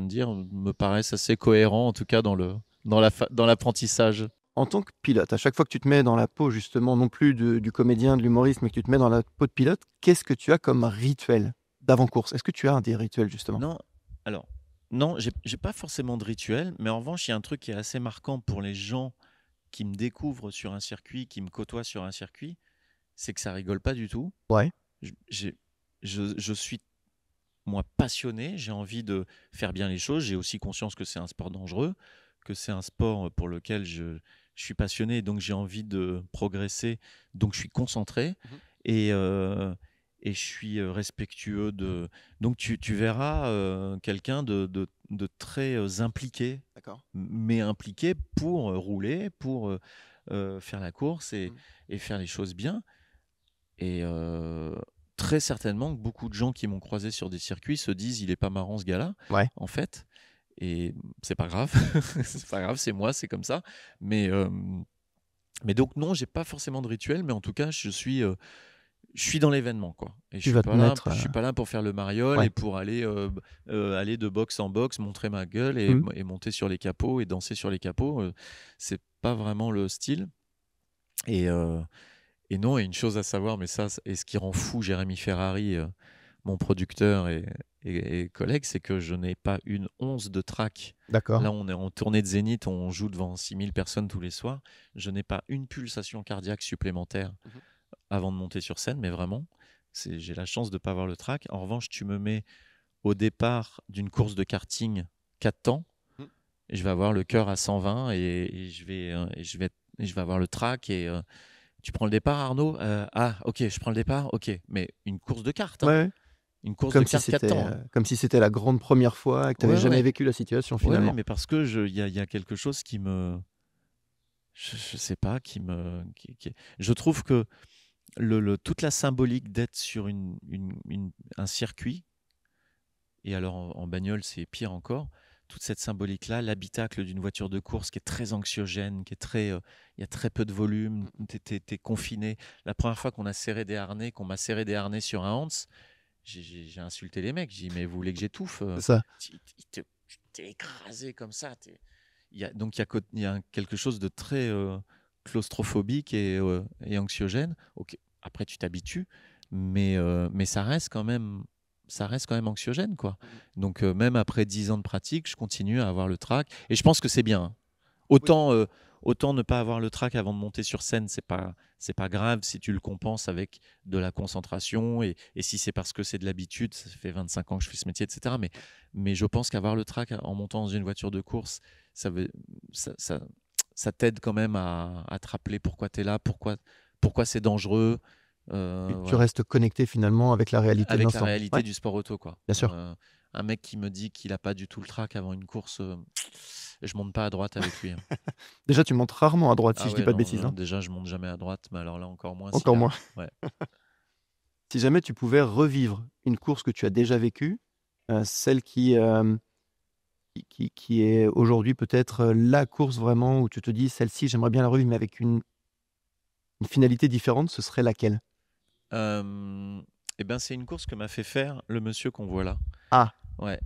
dire me paraissent assez cohérents, en tout cas dans l'apprentissage. En tant que pilote, à chaque fois que tu te mets dans la peau, justement, non plus du comédien, de l'humoriste, mais que tu te mets dans la peau de pilote, qu'est-ce que tu as comme rituel d'avant-course? Est-ce que tu as des rituels, justement? Non, j'ai pas forcément de rituel, mais en revanche, il y a un truc qui est assez marquant pour les gens qui me découvrent sur un circuit, qui me côtoient sur un circuit, c'est que ça rigole pas du tout. Ouais. Je suis, moi, passionné, j'ai envie de faire bien les choses, j'ai aussi conscience que c'est un sport dangereux, que c'est un sport pour lequel je suis passionné, donc j'ai envie de progresser, donc je suis concentré, et je suis respectueux de... Donc tu verras quelqu'un de très impliqué, mais impliqué pour rouler, pour faire la course et faire les choses bien. Et très certainement que beaucoup de gens qui m'ont croisé sur des circuits se disent il est pas marrant ce gars-là, en fait. Et c'est pas grave, c'est pas grave, c'est moi, c'est comme ça. Mais donc non, j'ai pas forcément de rituel, mais en tout cas, je suis dans l'événement, quoi. Et je suis pas là pour faire le mariole et pour aller de box en box, montrer ma gueule et monter sur les capots et danser sur les capots. C'est pas vraiment le style. Et non, et une chose à savoir, mais ça, et ce qui rend fou Jérémy Ferrari, mon producteur et collègue, c'est que je n'ai pas une once de trac. D'accord. Là, on est en tournée de Zénith, on joue devant 6000 personnes tous les soirs. Je n'ai pas une pulsation cardiaque supplémentaire avant de monter sur scène, mais vraiment, j'ai la chance de ne pas avoir le trac. En revanche, tu me mets au départ d'une course de karting 4 temps, et je vais avoir le cœur à 120 et je vais avoir le trac et... Tu prends le départ, Arnaud? Ok, je prends le départ. Ok, mais une course de kart. Ouais. Une course de kart 4 temps. Comme si c'était la grande première fois et que tu n'avais jamais vécu la situation finalement. Ouais, mais parce que y a quelque chose qui me... Je sais pas, Je trouve que toute la symbolique d'être sur un circuit, et alors en bagnole, c'est pire encore, toute cette symbolique-là, l'habitacle d'une voiture de course qui est très anxiogène, il y a très peu de volume, t'es confiné. La première fois qu'on m'a serré des harnais sur un Hans, j'ai insulté les mecs. J'ai dit, mais vous voulez que j'étouffe? C'est ça. Tu t'es écrasé comme ça. Donc il y a quelque chose de très claustrophobique et anxiogène. Ok, après, tu t'habitues, mais ça reste quand même anxiogène, quoi. Donc même après 10 ans de pratique, je continue à avoir le trac. Et je pense que c'est bien, hein. Autant ne pas avoir le trac avant de monter sur scène, c'est pas grave si tu le compenses avec de la concentration et si c'est parce que c'est de l'habitude, ça fait 25 ans que je fais ce métier, etc. Mais je pense qu'avoir le trac en montant dans une voiture de course, ça t'aide quand même à te rappeler pourquoi tu es là, pourquoi c'est dangereux. Tu restes connecté finalement avec la réalité de Avec l'instant. la réalité du sport auto, quoi. Bien sûr. Un mec qui me dit qu'il n'a pas du tout le trac avant une course, je monte pas à droite avec lui, hein. Déjà, tu montes rarement à droite, si je dis pas de bêtises. Non, déjà, je monte jamais à droite, mais alors là, encore moins. Encore moins. Ouais. Si jamais tu pouvais revivre une course que tu as déjà vécue, celle qui est aujourd'hui peut-être la course vraiment où tu te dis, celle-ci, j'aimerais bien la revivre, mais avec une finalité différente, ce serait laquelle? Eh ben, c'est une course que m'a fait faire le monsieur qu'on voit là. Ah. Ouais.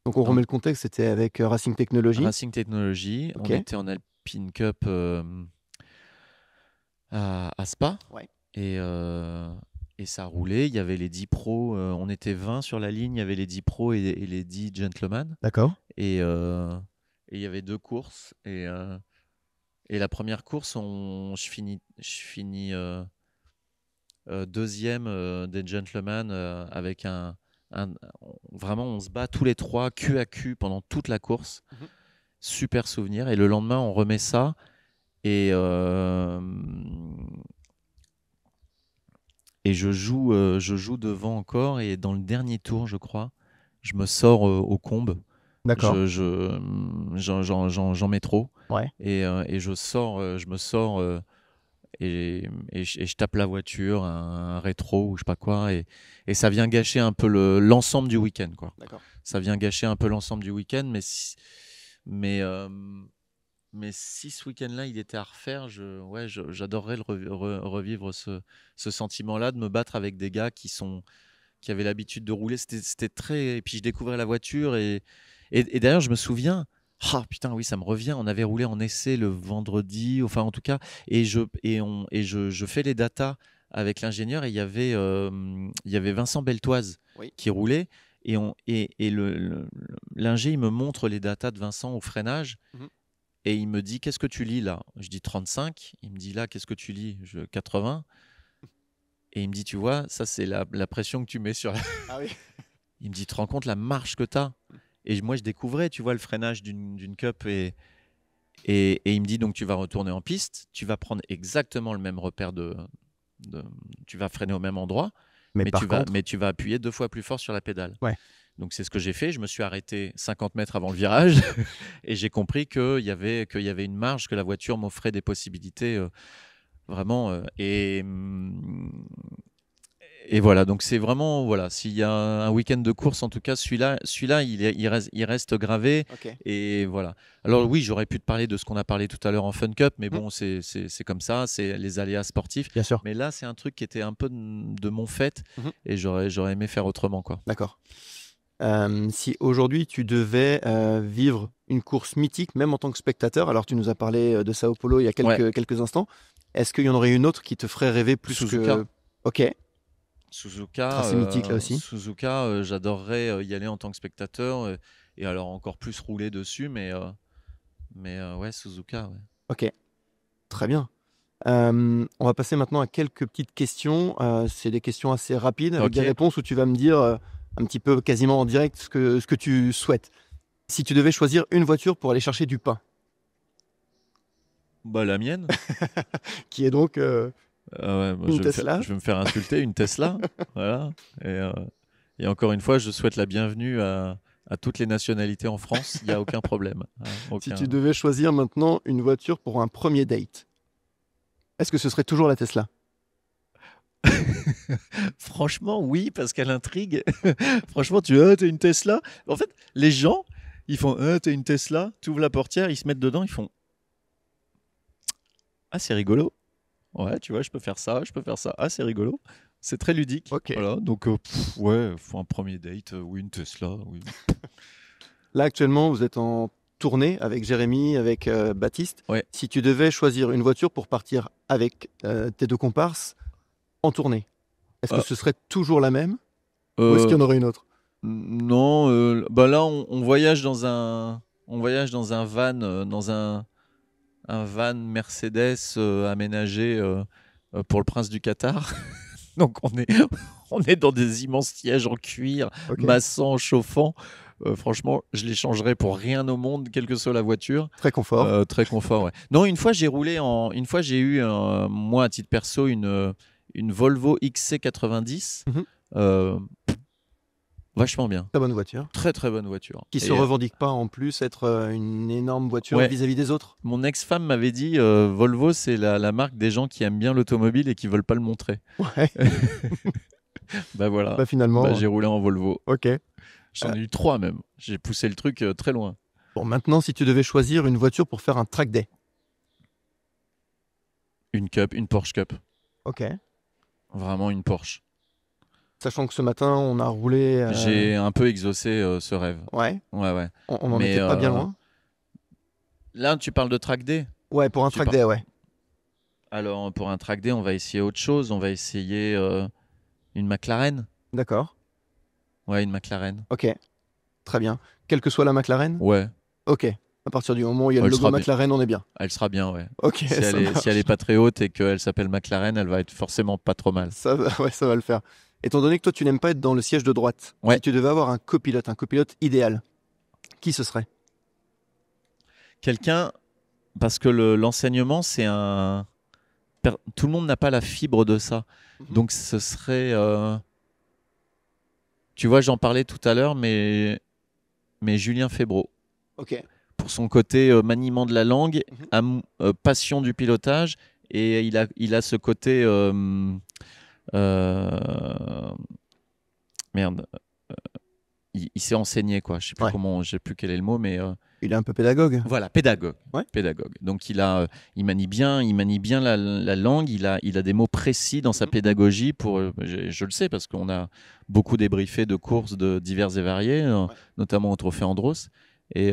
Donc on remet le contexte, c'était avec Racing Technology. Racing Technology. Okay. On était en Alpine Cup à Spa. Ouais. Et ça roulait. Il y avait les 10 pros. On était 20 sur la ligne. Il y avait les 10 pros et les 10 gentlemen. D'accord. Et il y avait 2 courses. Et la première course, je finis deuxième des gentlemen avec vraiment, on se bat tous les 3 cul à cul pendant toute la course. Super souvenir. Et le lendemain, on remet ça. Et je joue devant encore. Et dans le dernier tour, je crois, je me sors au combe. D'accord. J'en mets trop. Ouais. Et je me sors et je tape la voiture, un rétro ou je sais pas quoi. Et ça vient gâcher un peu l'ensemble du week-end, quoi. D'accord. Ça vient gâcher un peu l'ensemble du week-end. Mais si ce week-end-là, il était à refaire, j'adorerais revivre ce sentiment-là, de me battre avec des gars qui avaient l'habitude de rouler. C'était très... Et puis je découvrais la voiture. Et d'ailleurs, je me souviens... Ah putain, oui, ça me revient. On avait roulé en essai le vendredi, enfin en tout cas, et je fais les datas avec l'ingénieur. Et il y avait Vincent Beltoise qui roulait. Et l'ingé, il me montre les datas de Vincent au freinage. Et il me dit, qu'est-ce que tu lis là? Je dis 35. Il me dit, là, qu'est-ce que tu lis? 80. Et il me dit, tu vois, ça c'est la pression que tu mets sur la... Ah oui. Il me dit, tu te rends compte la marche que tu as? Et moi, je découvrais, tu vois, le freinage d'une cup. Et il me dit, donc tu vas retourner en piste, tu vas prendre exactement le même repère tu vas freiner au même endroit, mais tu vas appuyer 2 fois plus fort sur la pédale. Ouais. Donc c'est ce que j'ai fait. Je me suis arrêté 50 mètres avant le virage et j'ai compris qu'il y avait une marge, que la voiture m'offrait des possibilités vraiment. Et voilà, donc c'est vraiment, voilà, s'il y a un week-end de course, en tout cas, celui-là il reste gravé. Okay. Et voilà. Alors oui, j'aurais pu te parler de ce qu'on a parlé tout à l'heure en Fun Cup, mais bon, c'est comme ça, c'est les aléas sportifs. Bien sûr. Mais là, c'est un truc qui était un peu de mon fait, et j'aurais aimé faire autrement, quoi. D'accord. Si aujourd'hui tu devais vivre une course mythique, même en tant que spectateur, alors tu nous as parlé de Sao Paulo il y a quelques instants, est-ce qu'il y en aurait une autre qui te ferait rêver plus? Suzuka. Ok. Suzuka, c'est mythique là aussi. Suzuka, j'adorerais y aller en tant que spectateur et alors encore plus rouler dessus, mais ouais, Suzuka. Ouais. Ok, très bien. On va passer maintenant à quelques petites questions. C'est des questions assez rapides avec des réponses où tu vas me dire un petit peu quasiment en direct ce que tu souhaites. Si tu devais choisir une voiture pour aller chercher du pain. Bah la mienne. Qui est donc une Tesla. Je vais me faire insulter, une Tesla. Voilà. Et encore une fois, je souhaite la bienvenue à toutes les nationalités en France. Il n'y a aucun problème. Si tu devais choisir maintenant une voiture pour un premier date, est-ce que ce serait toujours la Tesla? Franchement, oui, parce qu'elle intrigue. Franchement, t'as une Tesla. En fait, les gens, ils font t'as une Tesla, tu ouvres la portière, ils se mettent dedans, ils font ah, c'est rigolo. Ouais, tu vois, je peux faire ça, je peux faire ça. Ah, c'est rigolo. C'est très ludique. Ok. Voilà. Donc, ouais, faut un premier date. Oui, une Tesla. Oui. Là, actuellement, vous êtes en tournée avec Jérémy, avec Baptiste. Ouais. Si tu devais choisir une voiture pour partir avec tes deux comparses en tournée, est-ce que Euh, ce serait toujours la même ou est-ce qu'il euh, y en aurait une autre? non. Bah là, on voyage on voyage dans un van, un van Mercedes aménagé pour le prince du Qatar. Donc on est dans des immenses sièges en cuir, Ok. massants, chauffants. Franchement, je les changerais pour rien au monde, quelle que soit la voiture. Très confort. Très confort, ouais. Non, une fois j'ai eu, moi à titre perso, une Volvo XC90. Mhm. Euh, Vachement bien. Très bonne voiture. Très très bonne voiture. Qui se Et, revendique pas en plus être une énorme voiture ouais, vis-à-vis des autres. mon ex-femme m'avait dit Volvo, c'est la marque des gens qui aiment bien l'automobile et qui veulent pas le montrer. Ouais. Bah voilà. Bah finalement, Bah, j'ai roulé en Volvo. ok. J'en ai eu 3 même. J'ai poussé le truc très loin. Bon, maintenant, si tu devais choisir une voiture pour faire un track day. Une Cup, une Porsche Cup. Ok. Vraiment une Porsche. Sachant que ce matin, on a roulé. J'ai un peu exaucé ce rêve. Ouais. Ouais, ouais. On en Mais était pas bien loin. là, tu parles de track day. Ouais, pour un track day, ouais. Alors, pour un track day, on va essayer autre chose. On va essayer une McLaren. D'accord. Ouais, une McLaren. Ok. Très bien. Quelle que soit la McLaren. Ouais. Ok. À partir du moment où il y a le Elle logo sera bien. McLaren, on est bien. Elle sera bien, ouais. Ok. Si Ça marche. elle est pas très haute et qu'elle s'appelle McLaren, elle va être forcément pas trop mal. Ouais, ça va le faire. Étant donné que toi, tu n'aimes pas être dans le siège de droite, Ouais. si tu devais avoir un copilote idéal, qui ce serait? Quelqu'un, parce que l'enseignement, c'est un. Tout le monde n'a pas la fibre de ça. Donc, ce serait. Tu vois, j'en parlais tout à l'heure, mais Julien Febvreau. Ok. Pour son côté maniement de la langue, passion du pilotage, et il a ce côté. Merde. Il s'est enseigné, quoi. Je sais plus Ouais. comment, je sais plus quel est le mot, mais. Il est un peu pédagogue. Voilà, pédagogue. Ouais. Pédagogue. Donc il manie bien la langue. Il a des mots précis dans sa pédagogie. Je le sais parce qu'on a beaucoup débriefé de courses diverses et variées, notamment au Trophée Andros. Et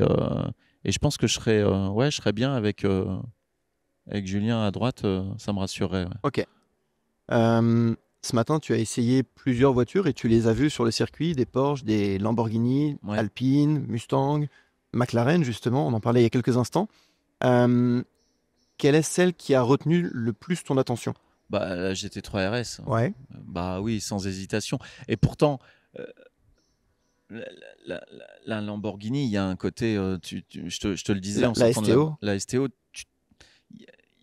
je pense que je serais bien avec Julien à droite. Ça me rassurerait. Ouais. Ok. Ce matin, tu as essayé plusieurs voitures et tu les as vues sur le circuit, des Porsche, des Lamborghini, Ouais. Alpine, Mustang, McLaren, justement, on en parlait il y a quelques instants. Quelle est celle qui a retenu le plus ton attention? Bah, la GT3 RS. Ouais. Bah oui, sans hésitation. Et pourtant, la Lamborghini, il y a un côté, je te le disais en La sortant STO. la STO,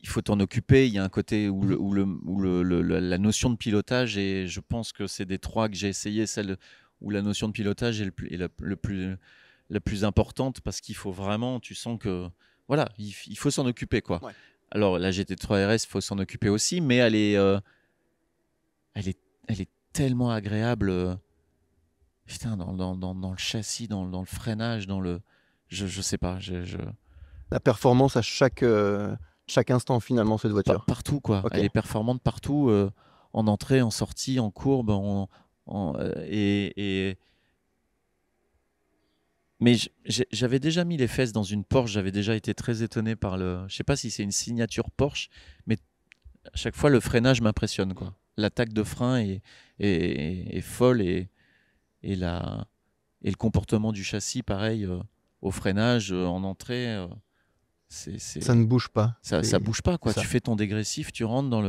il faut t'en occuper. Il y a un côté où, la notion de pilotage, et je pense que c'est des trois que j'ai essayé, celle où la notion de pilotage est la plus importante, parce qu'il faut vraiment, tu sens que voilà, il faut s'en occuper, quoi. Ouais. Alors la GT3 RS, il faut s'en occuper aussi, mais elle est tellement agréable. Putain, dans le châssis, dans le freinage, je sais pas, La performance à chaque instant, finalement, cette voiture. partout, quoi. Ok. Elle est performante partout, en entrée, en sortie, en courbe, mais j'avais déjà mis les fesses dans une Porsche. J'avais déjà été très étonné par je sais pas si c'est une signature Porsche, mais à chaque fois le freinage m'impressionne, quoi. L'attaque de frein est folle, et le comportement du châssis, pareil, au freinage, en entrée, Ça ne bouge pas. ça bouge pas, quoi. ça. Tu fais ton dégressif, tu rentres dans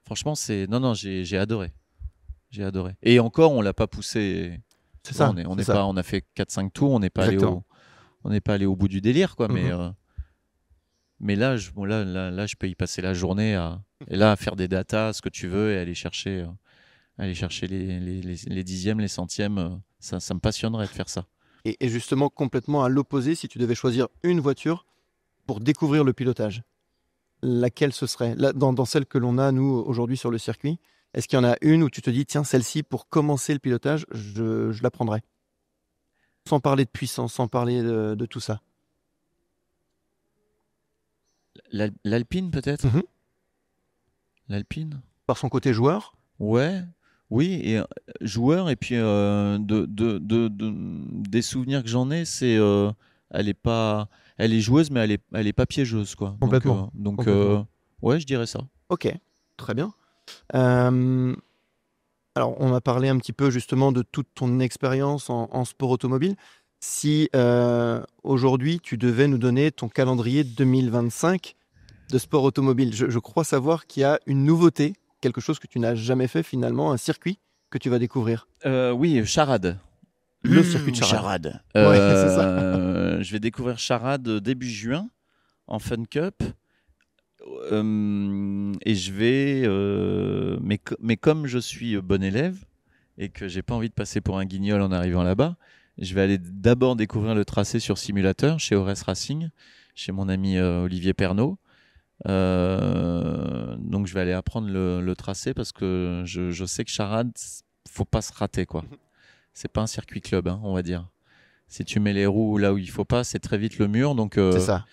franchement, non, j'ai adoré. J'ai adoré. Et encore, on l'a pas poussé. C'est ça. On a fait 4-5 tours, on n'est pas allé au bout du délire, quoi. Mais là, je peux y passer la journée à faire des datas, ce que tu veux, et aller chercher les dixièmes, les centièmes. Ça me passionnerait de faire ça. Et justement, complètement à l'opposé, si tu devais choisir une voiture pour découvrir le pilotage, laquelle ce serait? Là, dans celle que l'on a, nous, aujourd'hui sur le circuit, est-ce qu'il y en a une où tu te dis, tiens, celle-ci, pour commencer le pilotage, je la prendrais? Sans parler de puissance, sans parler de tout ça. L'Alpine, peut-être. Mhm. L'Alpine. Par son côté joueur? Ouais, oui, et joueur, et puis des souvenirs que j'en ai, c'est elle est pas, elle est joueuse, mais elle est pas piégeuse, quoi. Complètement. Donc Complètement. ouais, je dirais ça. Ok, très bien. Euh, alors, on a parlé un petit peu justement de toute ton expérience en sport automobile. Si aujourd'hui tu devais nous donner ton calendrier 2025 de sport automobile, je crois savoir qu'il y a une nouveauté, quelque chose que tu n'as jamais fait finalement, un circuit que tu vas découvrir. Oui, Charade. Le circuit de Charade. Charade. Ouais, c'est ça. Je vais découvrir Charade début juin en Fun Cup. Et je vais, mais comme je suis bon élève et que j'ai pas envie de passer pour un guignol en arrivant là-bas, je vais aller d'abord découvrir le tracé sur simulateur chez Ores Racing, chez mon ami Olivier Pernaud. Donc je vais aller apprendre le tracé parce que je sais que Charade, faut pas se rater, quoi. C'est pas un circuit club, hein, on va dire. Si tu mets les roues là où il faut pas, c'est très vite le mur. Donc C'est ça.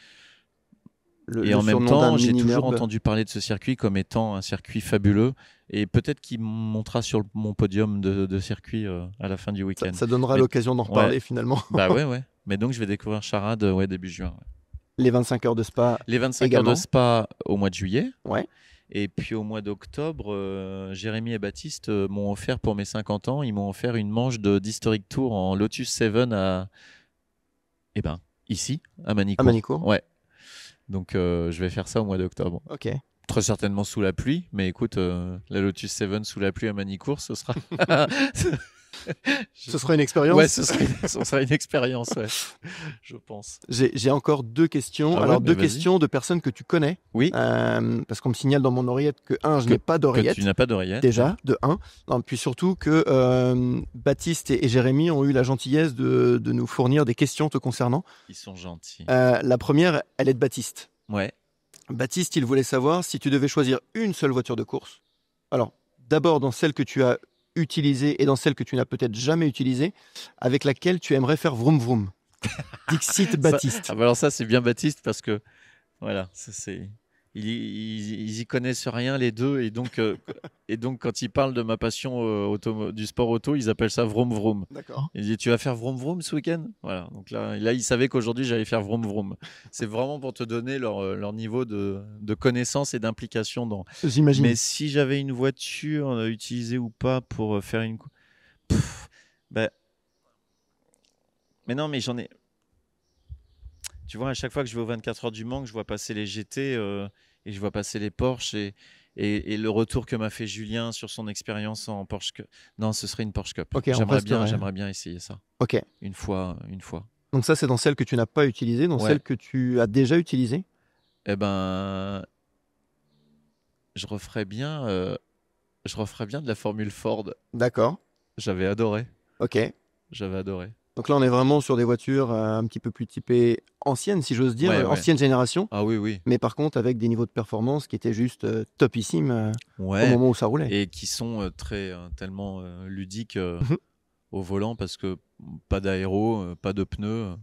et en même temps, j'ai toujours mini-nerd. entendu parler de ce circuit comme étant un circuit fabuleux. Et peut-être qu'il montera sur mon podium de circuit à la fin du week-end. Ça donnera Mais- l'occasion d'en reparler finalement. Bah ouais. Mais donc, je vais découvrir Charade début juin. Ouais. Les 25 heures de Spa Les 25 également. heures de Spa au mois de juillet. Ouais. Et puis au mois d'octobre, Jérémy et Baptiste m'ont offert pour mes 50 ans, ils m'ont offert une manche d'Historic Tour en Lotus 7 ici, à Manicourt. À Manicourt. Ouais. Donc je vais faire ça au mois d'octobre. Ok. Très certainement sous la pluie, mais écoute, la Lotus 7 sous la pluie à Manicourt, ce sera. Ce sera une expérience. Ouais, ce sera une expérience, ouais, je pense. J'ai encore deux questions. Ah ouais, Alors, mais deux vas-y. questions de personnes que tu connais. Oui. Parce qu'on me signale dans mon oreillette que, je Que- n'ai pas Que d'oreillette. tu n'as pas d'oreillette. Déjà, de 1. Non, puis surtout que Baptiste et Jérémy ont eu la gentillesse de nous fournir des questions te concernant. Ils sont gentils. La première, elle est de Baptiste. Ouais. Baptiste, il voulait savoir si tu devais choisir une seule voiture de course. Alors, d'abord dans celle que tu as utilisée et dans celle que tu n'as peut-être jamais utilisée, avec laquelle tu aimerais faire vroom vroom. Dixit Baptiste. Alors ça, c'est bien Baptiste parce que voilà, ils y connaissent rien les deux et donc quand ils parlent de ma passion du sport auto, ils appellent ça vroom vroom. D'accord. Il dit tu vas faire vroom vroom ce week-end. Voilà, donc là ils savaient qu'aujourd'hui j'allais faire vroom vroom. C'est vraiment pour te donner leur niveau de connaissance et d'implication dans. J'imagine. Mais si j'avais une voiture utilisée ou pas pour faire une. Bah... Mais non, mais j'en ai. Tu vois, à chaque fois que je vais aux 24 heures du Mans, que je vois passer les GT et je vois passer les Porsche et le retour que m'a fait Julien sur son expérience en Porsche Cup. Non, ce serait une Porsche Cup. Ok, J'aimerais bien essayer ça. Ok. Une fois. Donc ça, c'est dans celle que tu n'as pas utilisée, dans celle que tu as déjà utilisée. Eh ben, je referais bien de la Formule Ford. D'accord. J'avais adoré. Ok. J'avais adoré. Donc là, on est vraiment sur des voitures un petit peu plus typées anciennes, si j'ose dire, ancienne génération. Ah oui. Mais par contre, avec des niveaux de performance qui étaient juste topissimes au Ouais. moment où ça roulait. Et qui sont tellement ludiques au volant parce que pas d'aéro, pas de pneus.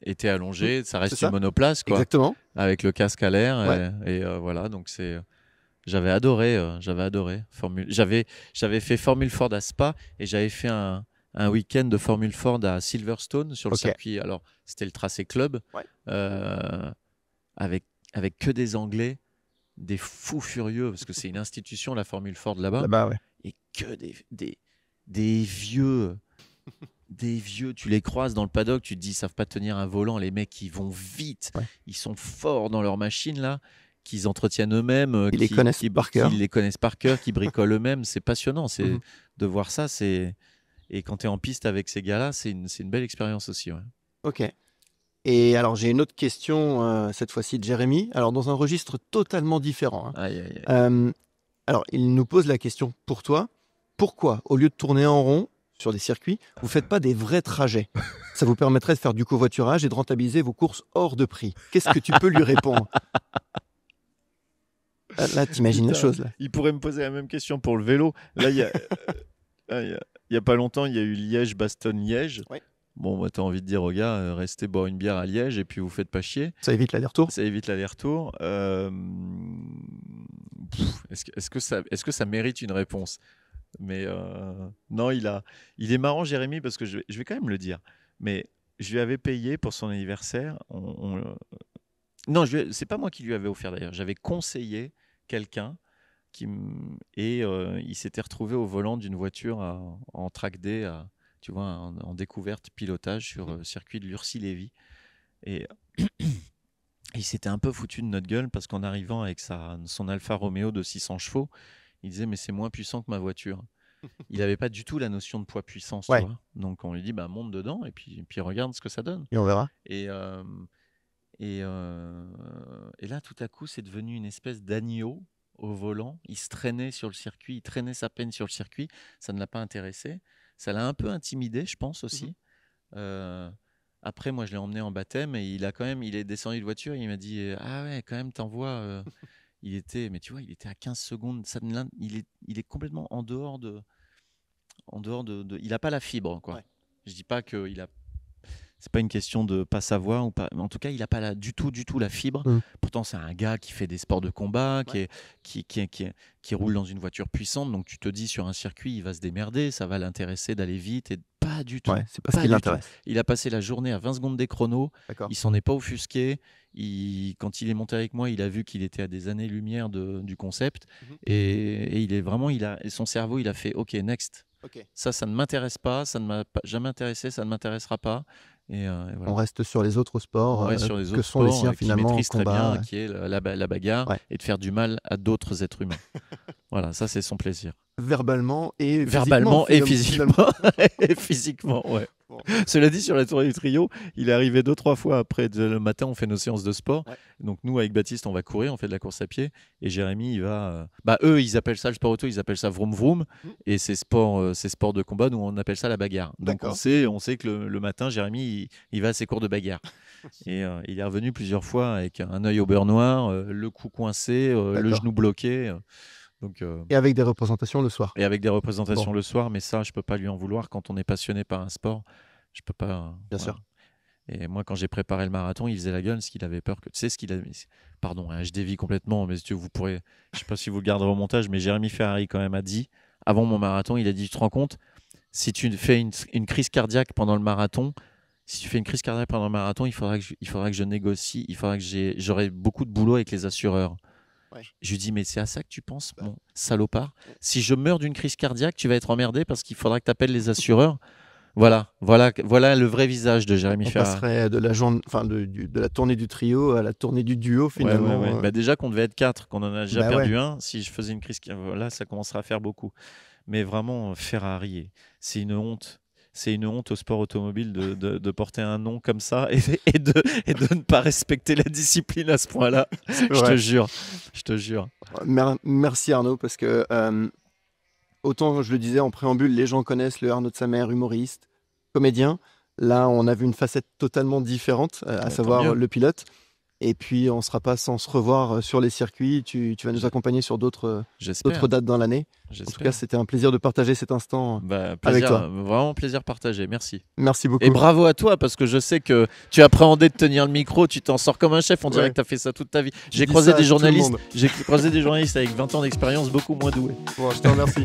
Été allongé, ça reste une monoplace, quoi. Exactement. Avec le casque à l'air. Ouais. Et voilà, donc j'avais adoré. J'avais fait Formule Ford à Spa et j'avais fait un week-end de Formule Ford à Silverstone sur le circuit. Alors, c'était le tracé club avec que des Anglais, des fous furieux, parce que c'est une institution, la Formule Ford là-bas. Là-bas, ouais. Et que des vieux. Des vieux, tu les croises dans le paddock, tu te dis, ils savent pas tenir un volant. Les mecs, ils vont vite, ils sont forts dans leur machine là, qu'ils entretiennent eux-mêmes, ils les connaissent par cœur, qui bricolent eux-mêmes. C'est passionnant, de voir ça. Et quand tu es en piste avec ces gars-là, c'est une belle expérience aussi. Ouais. Ok. Et alors, j'ai une autre question, cette fois-ci de Jérémy. Alors, dans un registre totalement différent. Alors, il nous pose la question pour toi. Pourquoi, au lieu de tourner en rond sur des circuits, vous ne faites pas des vrais trajets? Ça vous permettrait de faire du covoiturage et de rentabiliser vos courses hors de prix. Qu'est-ce que tu peux lui répondre? Là, t'imagines la chose. Là. Il pourrait me poser la même question pour le vélo. Là, il y a pas longtemps, il y a eu Liège-Bastogne-Liège. Ouais. Bon, t'as envie de dire aux gars, restez boire une bière à Liège et puis vous faites pas chier. Ça évite l'aller-retour. Ça évite l'aller-retour. Est-ce que ça mérite une réponse? Mais non, il est marrant, Jérémy, parce que je vais quand même le dire. Mais je lui avais payé pour son anniversaire. Non, c'est pas moi qui lui avais offert d'ailleurs. J'avais conseillé quelqu'un et il s'était retrouvé au volant d'une voiture en track day, tu vois, en découverte pilotage sur le circuit de Lurcy-Lévy. Et il s'était un peu foutu de notre gueule parce qu'en arrivant avec son Alfa Romeo de 600 chevaux, il disait mais c'est moins puissant que ma voiture. Il n'avait pas du tout la notion de poids-puissance, tu vois. Donc on lui dit monte dedans et puis regarde ce que ça donne. Et on verra. Et là, tout à coup, c'est devenu une espèce d'agneau au volant. Il se traînait sur le circuit, il traînait sa peine sur le circuit. Ça ne l'a pas intéressé. Ça l'a un peu intimidé, je pense aussi. Après, moi, je l'ai emmené en baptême et il est descendu de voiture. Et il m'a dit ah ouais, quand même, t'envoies. Mais tu vois, il était à 15 secondes. Il est complètement en dehors de. Il n'a pas la fibre, quoi. Je dis pas qu'il a. C'est pas une question de pas savoir ou pas. Mais en tout cas, il n'a pas du tout la fibre. Pourtant, c'est un gars qui fait des sports de combat, qui roule dans une voiture puissante. Donc, tu te dis sur un circuit, il va se démerder, ça va l'intéresser d'aller vite. Et pas du tout. C'est pas ce qui l'intéresse. Il a passé la journée à 20 secondes des chronos. Il s'en est pas offusqué. Quand il est monté avec moi, il a vu qu'il était à des années-lumière du concept. Et il est vraiment, et son cerveau, il a fait OK, next. Ça ne m'intéresse pas, ça ne m'a jamais intéressé, ça ne m'intéressera pas. Et voilà. On reste sur les autres sports que sont les siens finalement, maîtrise très combat, bien, qui est la bagarre et de faire du mal à d'autres êtres humains. Voilà, ça c'est son plaisir. Verbalement et physiquement. Et physiquement, ouais. Bon. Cela dit, sur la tournée du trio, il est arrivé 2-3 fois après le matin, on fait nos séances de sport. Donc nous, avec Baptiste, on va courir, on fait de la course à pied. Et Jérémy, il va... eux, ils appellent ça le sport auto, ils appellent ça vroom vroom. Et ces sports de combat, nous, on appelle ça la bagarre. Donc on sait que le matin, Jérémy, il va à ses cours de bagarre. Et il est revenu plusieurs fois avec un œil au beurre noir, le cou coincé, le genou bloqué. Donc, et avec des représentations le soir. Et avec des représentations le soir, mais ça, je peux pas lui en vouloir. Quand on est passionné par un sport, je peux pas. Bien sûr. Et moi, quand j'ai préparé le marathon, il faisait la gueule parce qu'il avait peur que. Tu sais ce qu'il a. Pardon, je dévie complètement, mais vous pourrez. Je sais pas si vous le garderez au montage, mais Jérémy Ferrari quand même a dit avant mon marathon, il a dit, tu te rends compte, si tu fais une crise cardiaque pendant le marathon. Si tu fais une crise cardiaque pendant le marathon, il faudra que je négocie, il faudra que j'aurai beaucoup de boulot avec les assureurs. Je lui dis, mais c'est à ça que tu penses, mon salopard. Si je meurs d'une crise cardiaque, tu vas être emmerdé parce qu'il faudra que tu appelles les assureurs. Voilà le vrai visage de Jérémy Ferrari. On passerait de la tournée du trio à la tournée du duo finalement. Déjà qu'on devait être 4, qu'on en a déjà perdu un. Si je faisais une crise, là, ça commencera à faire beaucoup. Mais vraiment, Ferrari, c'est une honte. C'est une honte au sport automobile de porter un nom comme ça et de ne pas respecter la discipline à ce point-là. Je te jure. Merci Arnaud, parce que autant je le disais en préambule, les gens connaissent le Arnaud de Samer, humoriste, comédien. Là, on a vu une facette totalement différente, à savoir le pilote. Et puis, on ne sera pas sans se revoir sur les circuits. Tu vas nous accompagner sur d'autres dates dans l'année. En tout cas, c'était un plaisir de partager cet instant avec toi. Vraiment plaisir partagé. Merci. Merci beaucoup. Et bravo à toi, parce que je sais que tu appréhendais de tenir le micro. Tu t'en sors comme un chef. On dirait que tu as fait ça toute ta vie. J'ai croisé des journalistes avec 20 ans d'expérience beaucoup moins doués. Bon, je te remercie.